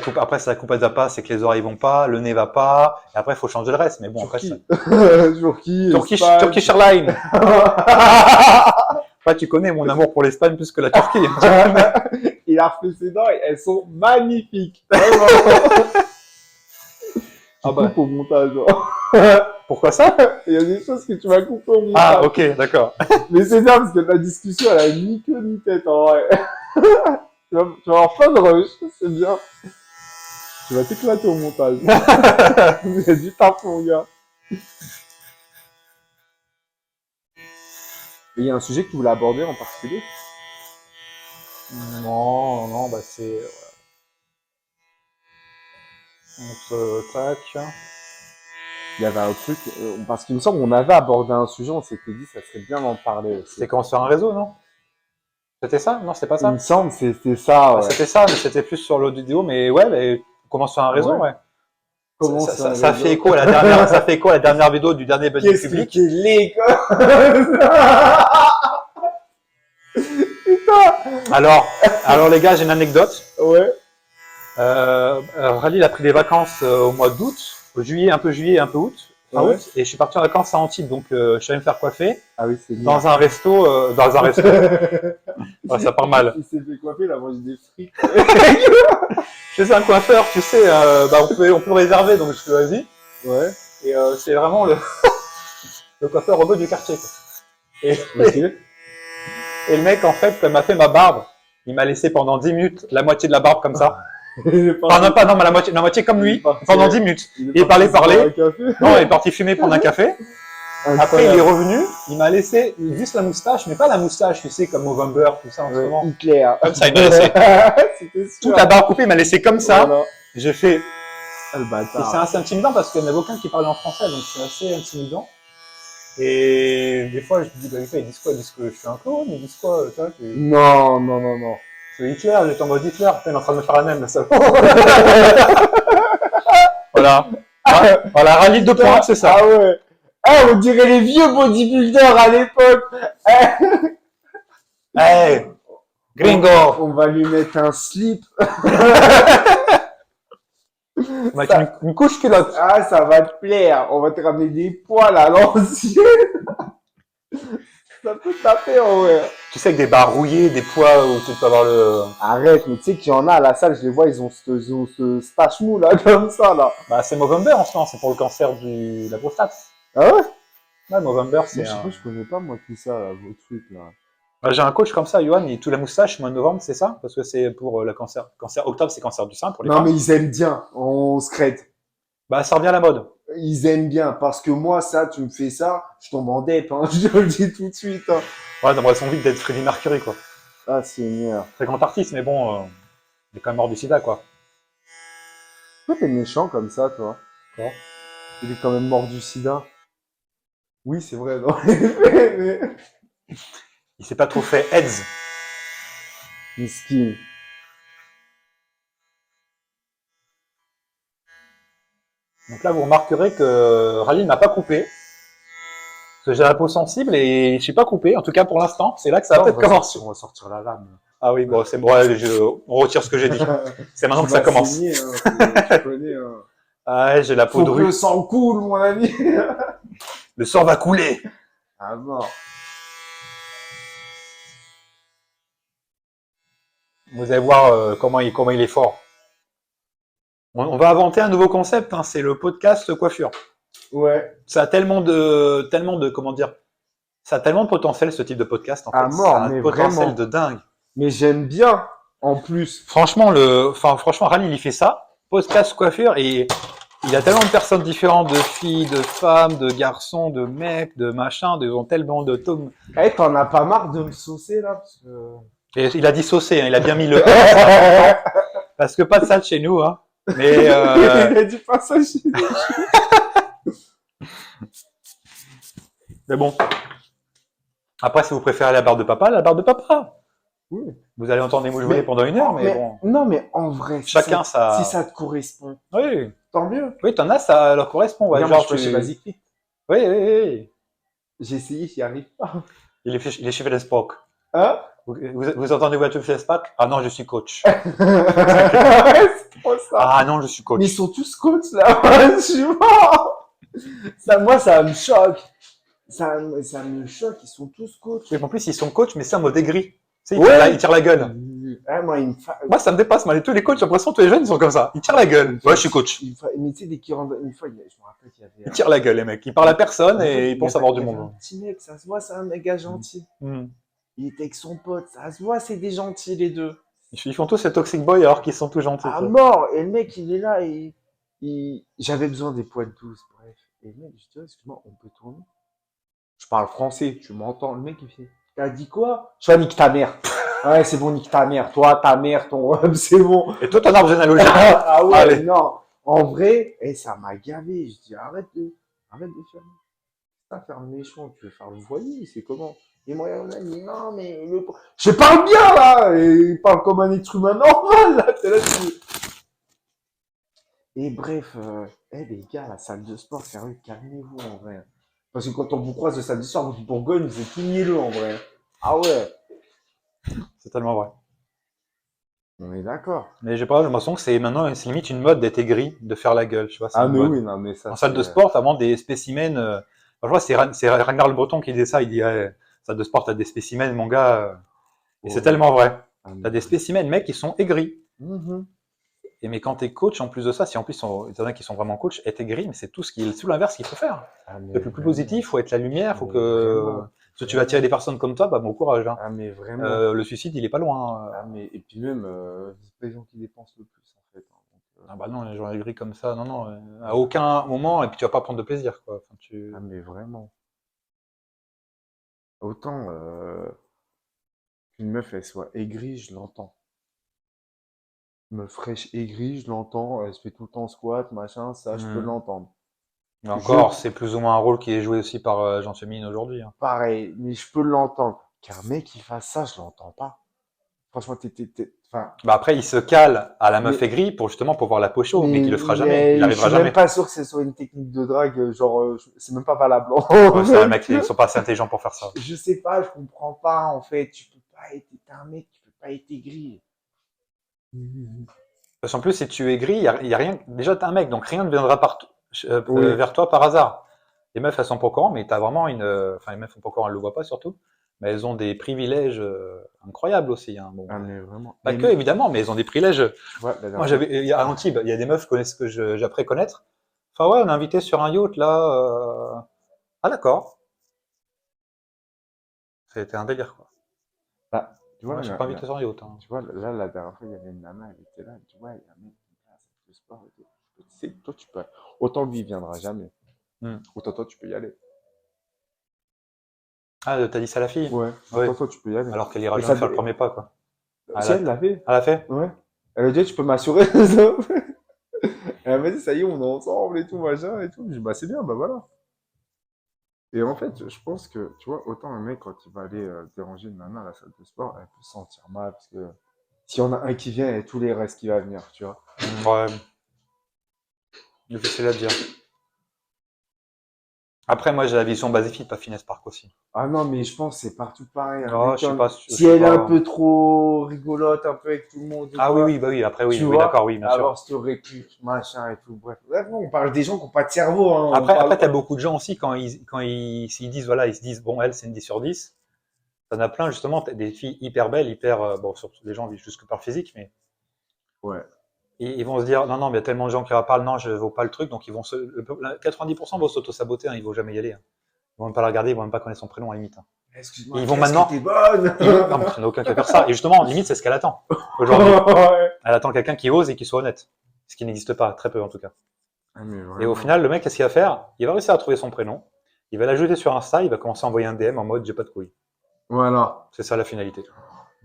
coupe elle va pas, c'est que les oreilles vont pas, le nez va pas, et après, il faut changer le reste. Mais bon, après, ça. Turquie. Turquie, Turkish, Espagne. Turkish Airlines. Après, tu connais mon amour pour l'Espagne plus que la Turquie. Il a refait ses dents et elles sont magnifiques. Vraiment. Tu Ah bah, coupes au montage. pourquoi ça? Il y a des choses que tu vas couper au montage. Ah, ok, d'accord. Mais c'est bien parce que la discussion, elle a ni queue ni tête en vrai. Tu vas avoir plein de rush, c'est bien. Tu vas t'éclater au montage. Il y a du taf, mon gars. Et il y a un sujet que tu voulais aborder en particulier? Non, non, bah c'est. Tac. Il y avait un truc, parce qu'il me semble qu'on avait abordé un sujet, on s'était dit ça serait bien d'en parler aussi. C'était comment sur un réseau, non? C'était ça? Non, c'était pas Il me ça? semble que c'était ça, Bah, ouais. c'était ça, mais c'était plus sur l'audio vidéo, mais ouais, mais on commence sur un réseau, Ouais. ouais. Comment c'est un Ça fait réseau? écho à la dernière, ça fait écho à la dernière vidéo du dernier budget Qu'est-ce qui public. est laid, quoi? Putain! Alors les gars, j'ai une anecdote. Ouais, Rally a pris des vacances au mois d'août, au juillet, un peu août, fin ouais. août, et je suis parti en vacances à Antibes, donc je suis allé me faire coiffer Ah oui, c'est bien. dans un resto, Ouais, ça part mal. Il s'est fait coiffer, il a mangé des frites. Chez un coiffeur, tu sais, bah on peut réserver, donc je fais vas-y. Ouais. Et c'est vraiment le coiffeur robot du quartier. Quoi. Et, Ok. et le mec, en fait, quand il m'a fait ma barbe, il m'a laissé pendant 10 minutes la moitié de la barbe comme ça. Enfin, non, pas, non, mais la moitié comme lui, pendant 10 minutes. Il parlait. Non, il est parti fumer, prendre un café. Après, il est revenu, il m'a laissé juste la moustache, mais pas la moustache, tu sais, comme Movember, tout ça en ce moment. Hitler. Comme ça, il m'a laissé. C'était sûr. Toute la barbe coupée, il m'a laissé comme ça. Voilà. J'ai fait. Ah, le Et bâtard. c'est assez intimidant parce qu'il n'y en avait aucun qui parlait en français, donc c'est assez intimidant. Et des fois, je me dis, bah, ils disent quoi? Ils disent que je suis un clown, ils disent quoi? Tu vois, Non, non, non, non. C'est Hitler, j'étais en mode Hitler. Putain, il est en train de me faire un M, là, ça. Voilà. Voilà, rallye de points, c'est ça. Ah ouais. Ah, on dirait les vieux bodybuilders à l'époque. Hey, gringo. On va lui mettre un slip. Mec, une couche culotte. Ah, ça va te plaire. On va te ramener des poils à l'ancienne. Ça peut taper en vrai. Tu sais, avec des barres rouillées, des poids où tu peux avoir le. Arrête, mais tu sais qu'il y en a à la salle, je les vois, ils ont ce stache mou là, comme ça là. Bah, c'est Movember en ce moment, c'est pour le cancer de la prostate. Ah ouais? Ouais, Movember, Moi, c'est je sais un. pas, je connais pas moi tout ça, là, vos trucs là. Ouais, j'ai un coach comme ça, Johan, il tout la moustache, mois de novembre, c'est ça? Parce que c'est pour le cancer. Cancer octobre, c'est cancer du sein pour les Non, femmes. mais ils aiment bien, on se crête. Bah, ça revient à la mode. Ils aiment bien, parce que moi, ça, tu me fais ça, je tombe en dep, hein, je te le dis tout de suite. Hein. Ouais, t'aimerais son vite d'être Freddie Mercury, quoi. Ah, Seigneur. Très grand artiste, mais bon, il est quand même mort du sida, quoi. Pourquoi t'es méchant comme ça, toi? Quoi? Il est quand même mort du sida. Oui, c'est vrai, dans les faits, mais... Il s'est pas trop fait AIDS. Miskin. Donc là, vous remarquerez que Rally n'a pas coupé. Parce que j'ai la peau sensible et je suis pas coupé. En tout cas, pour l'instant, c'est là que ça va peut-être commencer. On va sortir la lame. Ah oui, bon, c'est bon, allez, on retire ce que j'ai dit. C'est maintenant que ça commence. Saigner, hein, tu connais, hein. Ah ouais, j'ai la peau Faut de que le rue. sang coule, mon ami. Le sang va couler. Ah mort. Vous allez voir comment il est fort. On va inventer un nouveau concept, hein, c'est le podcast coiffure. Ouais. Ça a comment dire, ça a tellement de potentiel ce type de podcast en fait. À mort, ça a un mais potentiel vraiment. de dingue. Mais j'aime bien, en plus. Franchement, Rally, il fait ça, podcast coiffure, et il y a tellement de personnes différentes, de filles, de femmes, de garçons, de mecs, de machins, ils ont tellement de tomes. Eh, t'en as pas marre de me saucer, là, parce que... Et il a dit saucer, hein, il a bien mis le c'est important, parce que pas de ça de chez nous, hein. Mais Il a dit pas ça chez nous. mais bon. Après, si vous préférez la barre de papa, la barre de papa. Oui. Vous allez entendre des mouches voler pendant une heure, mais bon. Non, mais en vrai, Chacun si ça te correspond, Oui, tant mieux. oui, t'en as, ça leur correspond. Ouais, Regarde, genre, moi, je fais chez Basic Fit. Oui, oui, oui. J'ai essayé, j'y arrive pas. Il est chez Spock. Hein? Vous entendez où chez Spock? Ah non, je suis coach. C'est trop ça. Ah non, je suis coach. Mais ils sont tous coachs, là. Je suis mort. Ça, moi, ça me choque. Ça me choque, ils sont tous coachs. Oui, en plus, ils sont coachs, mais c'est en mode aigri. Tu sais, Ouais. ils tirent la gueule. Ah, moi, Moi, ça me dépasse. Moi, tous les coachs, j'ai l'impression que tous les jeunes, ils sont comme ça. Ils tirent la gueule. Ouais, je suis coach. Mais tu sais, dès qu'ils rentrent, une fois, je me rappelle qu'il y avait. Ils tirent la gueule, les mecs. Ils parlent à personne et ils il y pensent avait- avoir il du y avait monde. Un petit mec, ça se voit, c'est un méga gentil. Hmm. Il était avec son pote, ça se voit, c'est des gentils, les deux. Ils font tous ces toxic boys alors qu'ils sont tous gentils. À tu sais. mort. Et le mec, il est là et j'avais besoin des poils douces, bref. Et le mec, je dis, excuse-moi, on peut tourner? Je parle français, tu m'entends? Le mec, il fait, t'as dit quoi? Je fais, nique ta mère. Ouais, c'est bon, nique ta mère. Toi, ta mère, ton rhum, c'est bon. Et toi, ton arbre généalogique. Ah ouais, Allez. non. En vrai, ça m'a gavé. Je dis, arrête de faire le méchant. Tu veux faire le voyou, c'est comment? Et moi, on a dit, non, mais je parle bien, là. Et il parle comme un être humain normal, là. T'es là, Et bref, les gars, la salle de sport, sérieux, calmez-vous, en vrai. Parce que quand on vous croise de salle de sport, vous Bourgogne, vous êtes tout mielleux, en vrai. Ah ouais. C'est tellement vrai. On est d'accord. Mais j'ai pas l'impression que c'est maintenant, c'est limite une mode d'être aigri, de faire la gueule, tu vois. C'est Ah, une mais mode. oui, non, mais ça. En salle de sport, t'as vraiment des spécimens. Je vois, c'est Ragnar le Breton qui disait ça. Il dit, salle de sport, t'as des spécimens, mon gars. Et c'est tellement vrai. Ah, mais- T'as des spécimens, mecs, qui sont aigris. Mhm. Et mais quand t'es coach, en plus de ça, si en plus il y en a qui sont vraiment coach, être aigri, mais c'est tout ce qui est tout l'inverse qu'il faut faire. Ah, mais Faut être le plus vraiment. positif, faut être la lumière, faut Mais que. vraiment. Si tu vas attirer des personnes comme toi, bah bon courage. Hein. Ah, mais vraiment. Le suicide, il est pas loin. Ah, mais, et puis même, c'est pas les gens qui dépensent le plus, en fait. Hein. Donc, Ah bah non, les gens aigris comme ça, non, non, à aucun moment, et puis tu vas pas prendre de plaisir, quoi. Enfin, ah, mais vraiment. Autant qu'une meuf, elle soit aigrie, je l'entends. Une meuf fraîche aigrie, je l'entends. Elle se fait tout le temps squat, machin, ça, je peux Mhm. l'entendre. Mais encore, c'est plus ou moins un rôle qui est joué aussi par Jean Semine aujourd'hui. Hein. Pareil, mais je peux l'entendre. Qu'un mec, il fasse ça, je l'entends pas. franchement, enfin, Bah après, il se cale à la meuf mais, aigrie pour justement pouvoir la peau chaude, mais qu'il le fera jamais. Il je arrivera suis même jamais. pas sûr que ce soit une technique de drague, genre, c'est même pas valable. Ouais, c'est vrai, mec, ils sont pas assez intelligents pour faire ça. Je sais pas, je comprends pas, en fait. Tu peux pas être, t'es un mec, tu peux pas être aigri. Parce qu'en plus, si tu es gris, il y a rien. Déjà, t'es un mec, donc rien ne viendra Oui. vers toi par hasard. Les meufs, elles sont pas au courant, mais t'as vraiment une. Enfin, les meufs sont pas au courant, elles le voient pas surtout. Mais elles ont des privilèges incroyables aussi. Hein. Bon, Ah, mais vraiment. pas que, évidemment, mais elles ont des privilèges. Tu vois, la Moi, dernière fois. à Antibes, il y a des meufs que j'apprends connaître. Enfin, ouais, on est invité sur un yacht, là. Ah, d'accord. C'était un délire, quoi. Bah, tu vois, Moi, je suis pas invité sur un yacht. Hein. tu vois, là, la dernière fois, il y avait une nana, elle était là, elle dit, ouais, il y a un mec qui me fait la salle de sport et tout. Tu sais, toi, tu peux. Autant lui, il viendra jamais. Hmm. Autant toi, tu peux y aller. Ah, t'as dit ça à la fille? Ouais, Oui. autant toi, tu peux y aller. Alors qu'elle ira Et jamais ça, faire le premier pas, quoi. si elle l'a fait. Elle l'a fait? Ouais. Elle a dit, tu peux m'assurer. Ça. Elle m'a dit, ça y est, on est ensemble et tout, machin et tout. Je dis, bah, c'est bien, bah voilà. Et en fait, je pense que, tu vois, autant un mec, quand il va aller déranger une nana à la salle de sport, elle peut se sentir mal, parce que si on a un qui vient, et tous les restes qui va venir, tu vois. Ouais, difficile à dire. Après, moi, j'ai la vision Basify, pas Finesse Park aussi. Ah non, mais je pense que c'est partout pareil. Un Oh, mec je sais pas, je si sais elle est un pas. peu trop rigolote, un peu avec tout le monde ou Ah oui, quoi, oui, bah oui, après, tu oui, oui, vois, d'accord, oui, bien sûr. avoir cette réplique, machin et tout. Bref, bref, on parle des gens qui n'ont pas de cerveau, hein. On Après, parle t'as pas. beaucoup de gens aussi, s'ils disent, voilà, ils se disent, bon, elle, c'est une 10 sur 10. T'en as plein, justement, t'as des filles hyper belles, hyper, bon, surtout les gens vivent juste que par physique, mais Ouais. ils vont se dire, non, non, mais il y a tellement de gens qui en parlent, non, je ne vaux pas le truc, donc ils vont 90% vont s'auto-saboter, hein, ils vont jamais y aller. Hein. Ils vont même pas la regarder, ils vont même pas connaître son prénom à la limite. Hein. Excuse-moi, Ils vont qu'est-ce que maintenant, t'es bonne! non, mais il n'y en a aucun qui va faire ça. Et justement, limite, c'est ce qu'elle attend aujourd'hui. Ouais. Elle attend quelqu'un qui ose et qui soit honnête. Ce qui n'existe pas, très peu en tout cas. Ah, mais Et au vraiment. final, le mec, qu'est-ce qu'il va faire? Il va réussir à trouver son prénom. Il va l'ajouter sur Insta, il va commencer à envoyer un DM en mode j'ai pas de couilles. Voilà. C'est ça la finalité.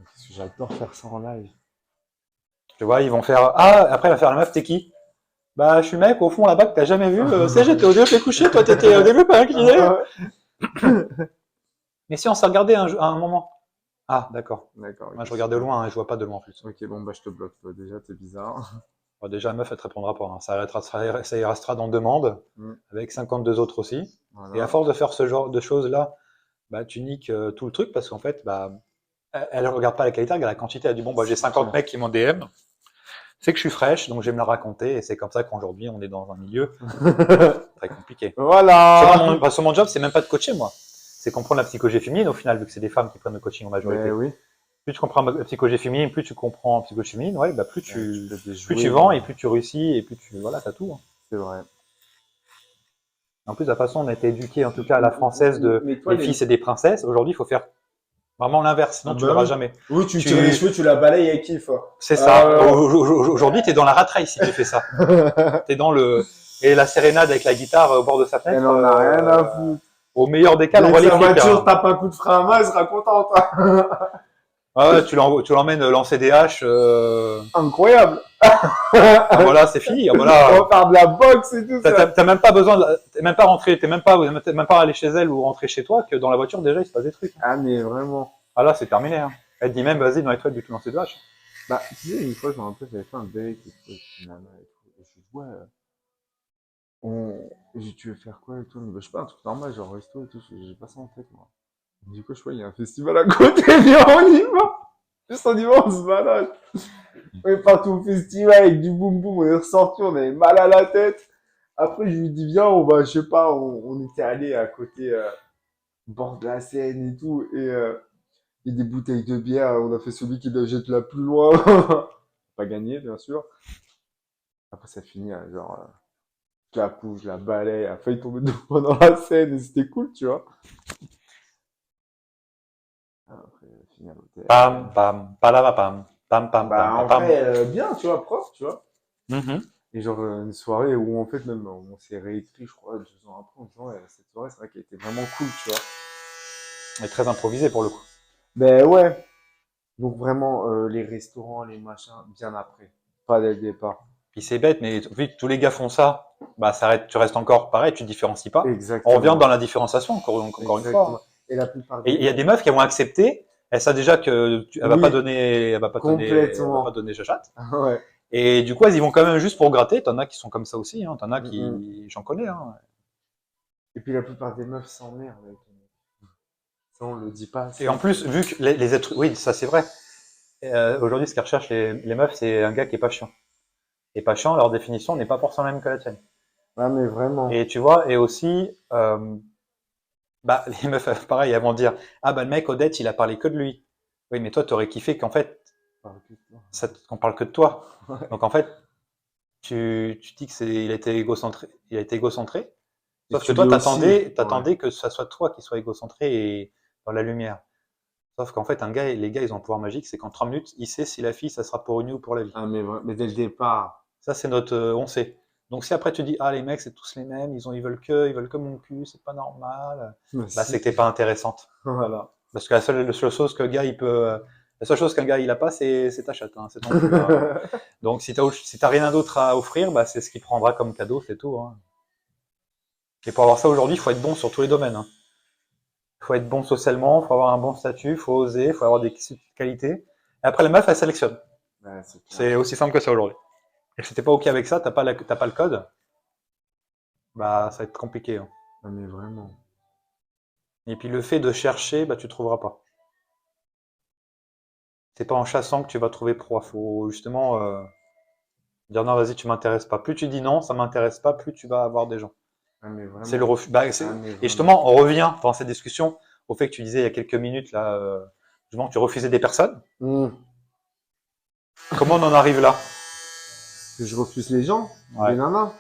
Parce que j'adore faire ça en live. Tu vois, ils vont faire. Ah, après, il va faire la meuf, t'es qui? Bah, je suis mec au fond là-bas que t'as jamais vu. C'est, j'étais au début couché, toi t'étais au début pas incliné. Mais si on s'est regardé à un moment. Ah, d'accord. D'accord, Moi, ok, je regardais au super. loin, hein, je vois pas de loin en plus. Ok, bon, bah, je te bloque, toi. Déjà, t'es bizarre. Bon, déjà, la meuf, elle te répondra pas. Hein. Ça y restera dans demande, Hmm, avec 52 autres aussi. Et à voilà. force de faire ce genre de choses-là, bah, tu niques tout le truc parce qu'en fait, bah, elle regarde pas la qualité, elle regarde la quantité. Elle dit bon, bah, j'ai C'est 50 clair. mecs qui m'ont DM. C'est que je suis fraîche, donc je vais me la raconter. Et c'est comme ça qu'aujourd'hui, on est dans un milieu très compliqué. Voilà. Parce que mon job, c'est même pas de coacher, moi. C'est comprendre la psychologie féminine au final, vu que c'est des femmes qui prennent le coaching en Ben majorité. oui. Plus tu comprends la psychologie féminine, plus tu comprends la psychologie féminine, ouais, bah Ben, tu peux plus tu déjouer. vends et plus tu réussis et plus tu, voilà, t'as tout. Hein. C'est vrai. En plus, de la façon, on a été éduqué, en tout cas à la française, de Mais toi, les filles, c'est des princesses. Aujourd'hui, il faut faire vraiment l'inverse, Ah sinon tu bah l'auras oui. jamais. Oui, tu tires les cheveux, tu la balayes et kiff. C'est ça. Aujourd'hui, t'es dans la rat race si tu fais ça. T'es dans le, et la sérénade avec la guitare au bord de sa Elle fenêtre, en a rien à foutre. au meilleur des cas, on Dès que voit les sa flics. voiture Hein. tape un coup de frein à main, elle sera contente. Ah ouais, tu l'emmènes lancer des haches, Incroyable. ah voilà, c'est fini. Ah On voilà. va faire de la boxe et tout ça. T'as même pas besoin, t'es même pas rentré, t'es même pas allé chez elle ou rentré chez toi, que dans la voiture déjà il se passe des trucs. Ah, mais vraiment. Ah là, c'est terminé. Hein. Elle te dit même, vas-y, dans les toilettes, du tout lancer de hache. Bah, tu sais, une fois, je me rappelle, j'avais fait un date et tout, avec une nana et tout. Et je lui dis, ouais, tu veux faire quoi et tout? Bah, je sais pas, un truc normal, genre resto et tout. J'ai pas ça en tête, moi. Du coup, je vois, il y a un festival à côté, viens, on y va. Juste on y va, on se balade. On est parti au festival avec du boum boum, on est ressorti, on avait mal à la tête. Après, je lui dis, viens, on va, je sais pas, on était allé à côté, bord de la Seine et tout, et des bouteilles de bière, on a fait celui qui la jette la plus loin. Pas gagné, bien sûr. Après, ça finit, genre, je la pousse, je la balaye, elle a failli tomber deux fois dans la Seine, et c'était cool, tu vois. Après, fini à l'hôtel. Pam, pam, palabapam, pam, pam, Bah, pam, pam, en pam. vrai, bien, tu vois, prof, tu vois. Mhm. Et genre, une soirée où, en fait, même, on s'est réécrit, je crois, 2 ans après, en disant, ouais, cette soirée, c'est vrai qu'elle était vraiment cool, tu vois. Et très improvisé pour le coup. Ben ouais. Donc, vraiment, les restaurants, les machins, bien après. Pas dès le départ. Puis c'est bête, mais vu que tous les gars font ça, bah tu restes encore pareil, tu te différencies pas. On revient Exactement. dans la différenciation, encore une fois. Exactement. Et la plupart Et des il y a mecs, des meufs qui vont accepter Elle sait déjà que elle va Oui, pas donner, elle va pas complètement. donner chachate. Ouais. Et du coup, ils y vont quand même juste pour gratter. T'en as qui sont comme ça aussi, hein. T'en as Mm. qui, j'en connais, hein. Et puis la plupart des meufs s'emmerdent avec les mecs. Ça, on le dit pas Et en assez. plus, vu que les êtres, oui, ça c'est vrai. Aujourd'hui, ce qu'elles recherchent les meufs, c'est un gars qui est pas chiant. Et pas chiant, leur définition n'est pas forcément la même que la tienne. Ah, mais vraiment. Et tu vois, et aussi, bah, les meufs, pareil, elles vont dire, ah bah le mec, Odette, il a parlé que de lui. Oui, mais toi, t'aurais kiffé qu'en fait, Par contre, non. qu'on parle que de toi. Ouais. Donc en fait, tu dis que il a été égocentré, il a été égocentré. Et Sauf que tu toi, l'es aussi. Ouais. t'attendais que ça soit toi qui sois égocentré et dans la lumière. Sauf qu'en fait, les gars, ils ont un pouvoir magique, c'est qu'en 3 minutes, il sait si la fille, ça sera pour une ou pour la vie. Ah, mais dès le départ. Ça, c'est notre, on sait. Donc si après tu dis, ah les mecs, c'est tous les mêmes, ils veulent que mon cul, c'est pas normal. Bah, Bah si. c'est que t'es pas intéressante. Voilà. Parce que la seule chose que gars il peut, la seule chose qu'un gars il a pas, c'est ta chatte, hein, c'est ton cul, hein. Donc si t'as rien d'autre à offrir, bah c'est ce qu'il prendra comme cadeau, c'est tout, hein. Et pour avoir ça aujourd'hui, il faut être bon sur tous les domaines, hein. Il faut être bon socialement, il faut avoir un bon statut, il faut oser, il faut avoir des qualités. Et après, la meuf, elle sélectionne. Ouais, c'est clair. C'est aussi simple que ça aujourd'hui. Et si t'es pas OK avec ça, t'as pas le code, bah, ça va être compliqué, hein. Ah, mais vraiment. Et puis, le fait de chercher, bah, tu trouveras pas. C'est pas en chassant que tu vas trouver proie. Faut justement dire non, vas-y, tu m'intéresses pas. Plus tu dis non, ça m'intéresse pas, plus tu vas avoir des gens. Ah, mais C'est le vraiment. refus. Bah, Ah, mais et vraiment. justement, on revient dans cette discussion au fait que tu disais il y a quelques minutes là, justement, que tu refusais des personnes. Hmm. Comment on en arrive là? Que je refuse les gens, les Ouais. nanas.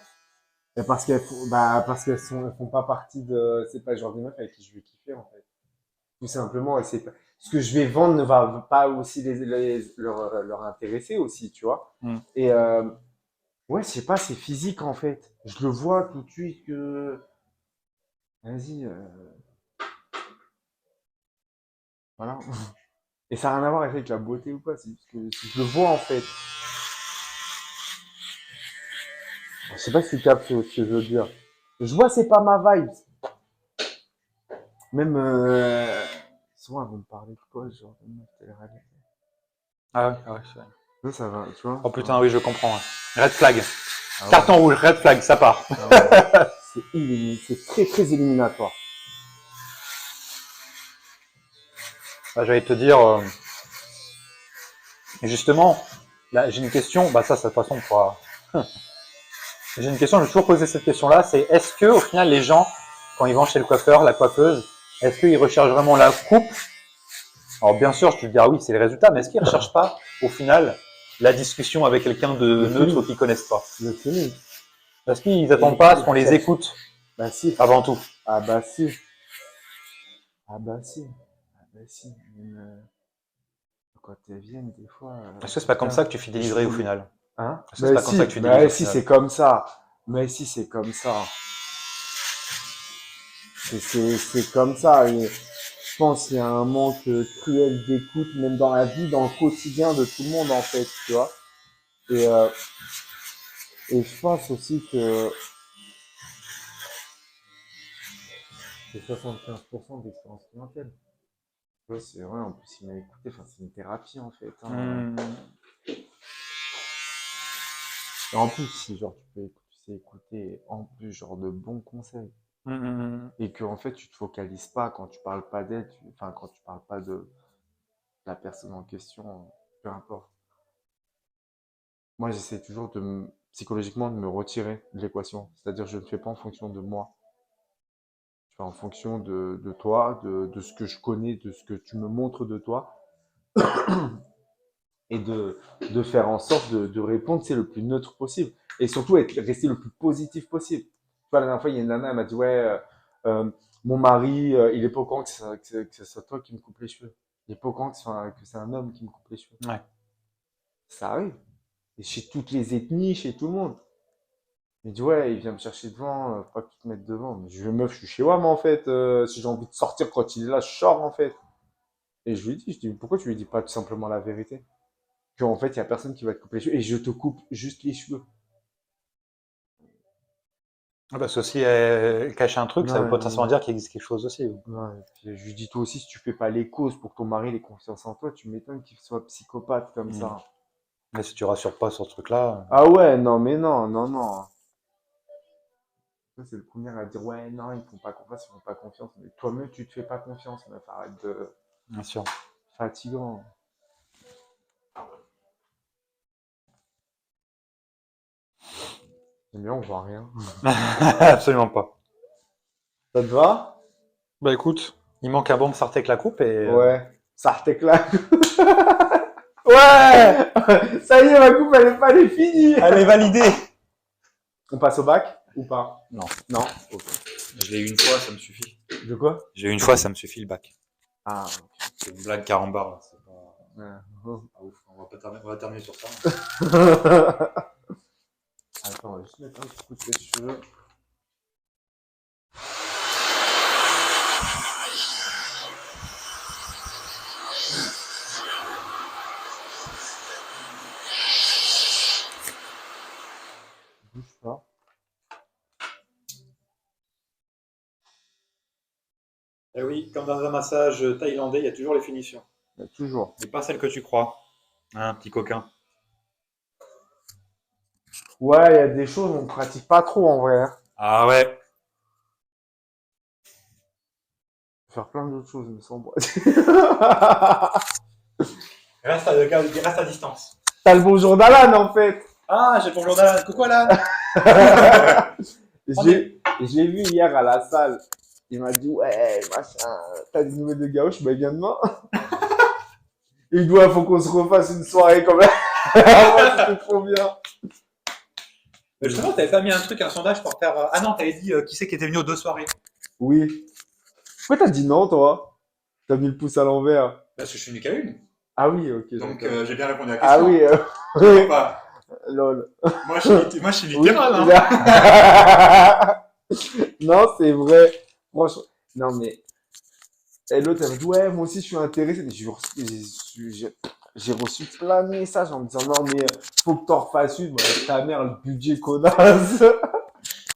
Et parce elles font pas partie de, c'est pas le genre de meuf avec qui je vais kiffer, en fait. Tout simplement, et c'est pas, ce que je vais vendre ne va pas aussi leur intéresser aussi, tu vois. Mm. Et, ouais, je sais pas, c'est physique, en fait. Je le vois tout de suite que, vas-y, voilà. Et ça n'a rien à voir avec la beauté ou quoi, c'est juste que je le vois, en fait. Je sais pas si tu captes ce que je veux dire. Je vois, c'est pas ma vibe. Même, souvent, elles vont me parler de quoi, genre, de meuf télé-réalité. Ah ouais, c'est vrai. Non, ça va, tu vois. Oh Enfin, putain, oui, je comprends, ouais. Red flag. ah ouais, Carton rouge, red flag, ça part. ah ouais. C'est très, très éliminatoire. Bah, j'allais te dire, et justement, là, j'ai une question, bah ça, de toute façon, on pourra. J'ai une question, je vais toujours poser cette question-là, c'est est-ce que, au final, les gens, quand ils vont chez le coiffeur, la coiffeuse, est-ce qu'ils recherchent vraiment la coupe? Alors, bien sûr, je te dirais oui, c'est les résultats, mais est-ce qu'ils recherchent pas, au final, la discussion avec quelqu'un de Le neutre feeling. qu'ils connaissent pas? Le feeling. Est-ce qu'ils attendent pas à ce qu'on les Peut-être. écoute Bah si. avant tout? Ah bah si. Ah bah si. Ah bah si. Même, quand elles viennent, des fois, Est-ce que c'est pas comme putain, ça que tu je fidéliserais au voulais. final? Hein? Est-ce que c'est pas comme ça que tu fidélises Mais au si, final? c'est comme ça. Mais si, c'est comme ça. C'est comme ça. Et je pense qu'il y a un manque cruel d'écoute, même dans la vie, dans le quotidien de tout le monde, en fait, tu vois. Et, euh, et je pense aussi que c'est 75% d'expérience clientèle. Tu vois, c'est vrai, en plus, il m'a écouté. Enfin, c'est une thérapie, en fait, hein. Hmm. Et en plus, si genre tu sais écouter en plus genre de bons conseils Hmm, hmm, hmm. et que en fait tu te focalises pas quand tu parles pas d'elle, enfin quand tu parles pas de la personne en question, peu importe. Moi, j'essaie toujours psychologiquement de me retirer de l'équation. C'est-à-dire, je ne fais pas en fonction de moi. Je fais en fonction de toi, de ce que je connais, de ce que tu me montres de toi et de faire en sorte de répondre, c'est le plus neutre possible. Et surtout, rester le plus positif possible. Tu vois, la dernière fois, il y a une nana, elle m'a dit, ouais, euh, mon mari, il est pas au courant que ce soit toi qui me coupe les cheveux. Il est pas au courant que c'est un homme qui me coupe les cheveux. Ouais. Ça arrive. Et chez toutes les ethnies, chez tout le monde. Il dit, ouais, il vient me chercher devant, faut pas que tu te mettes devant. Mais je lui dis, meuf, je suis chez moi, mais en fait, si j'ai envie de sortir quand il est là, je sors, en fait. Et je lui dis, pourquoi tu lui dis pas tout simplement la vérité? Qu'en fait, il y a personne qui va te couper les cheveux et je te coupe juste les cheveux. Parce que si elle cache un truc, ça veut Ouais, potentiellement dire qu'il existe quelque chose aussi. ouais. Puis je lui dis, toi aussi, si tu fais pas les causes pour que ton mari ait confiance en toi, tu m'étonnes qu'il soit psychopathe comme Mm. ça. Mais si tu rassures pas sur ce truc-là, Ah ouais, non, mais non, non, non. Ça, c'est le premier à dire, ouais, non, ils font pas confiance, ils font pas confiance. Mais toi-même, tu te fais pas confiance, meuf, arrête de... bien sûr. Fatigant. J'aime bien, on voit rien. Absolument pas. Ça te va? Bah écoute, il manque un bon avec la coupe et. Ouais. Ça t'éclate. Ouais. Ça y est, ma coupe, elle est finie. Elle est validée. On passe au bac ou pas? Non. Non. Ok. Je l'ai eu une fois, ça me suffit. De quoi? J'ai eu une fois, ça me suffit le bac. Ah, C'est une blague carambar, là. C'est pas, ok. pas ouf. On va terminer sur ça. Attends, on va juste mettre un petit coup de sèche-cheveux. Bouge pas. Eh oui, comme dans un massage thaïlandais, il y a toujours les finitions. Il y a toujours. Mais pas celles que tu crois. Hein, petit coquin. Ouais, il y a des choses on pratique pas trop en vrai, hein. Ah ouais. Faire plein d'autres choses, mais sans moi. Reste à distance. T'as le bonjour d'Alan en fait. Ah, j'ai le bonjour d'Alan. Coucou Alan. Je l'ai vu hier à la salle. Il m'a dit, ouais, machin, t'as des nouvelles de Gauche? Bah, il vient demain. Il doit, faut qu'on se refasse une soirée quand même. Ouais, c'était trop bien. Mais justement, t'avais pas mis un sondage pour faire. Ah non, t'avais dit qui c'est qui était venu aux 2 soirées. Oui. Pourquoi t'as dit non, toi? T'as mis le pouce à l'envers. Parce que je suis venu qu'à une. Ah oui, ok. Donc d'accord. j'ai bien répondu à la Ah question. oui, Oui. Pas. lol. Moi, je suis Oui. littéral. Hein. Non, c'est vrai. Franchement. Non, mais. Et l'autre, elle me dit, ouais, moi aussi, je suis intéressé. J'ai reçu plein de messages en me disant, non, mais faut que t'en refasses une. Bah, ta mère, le budget connasse.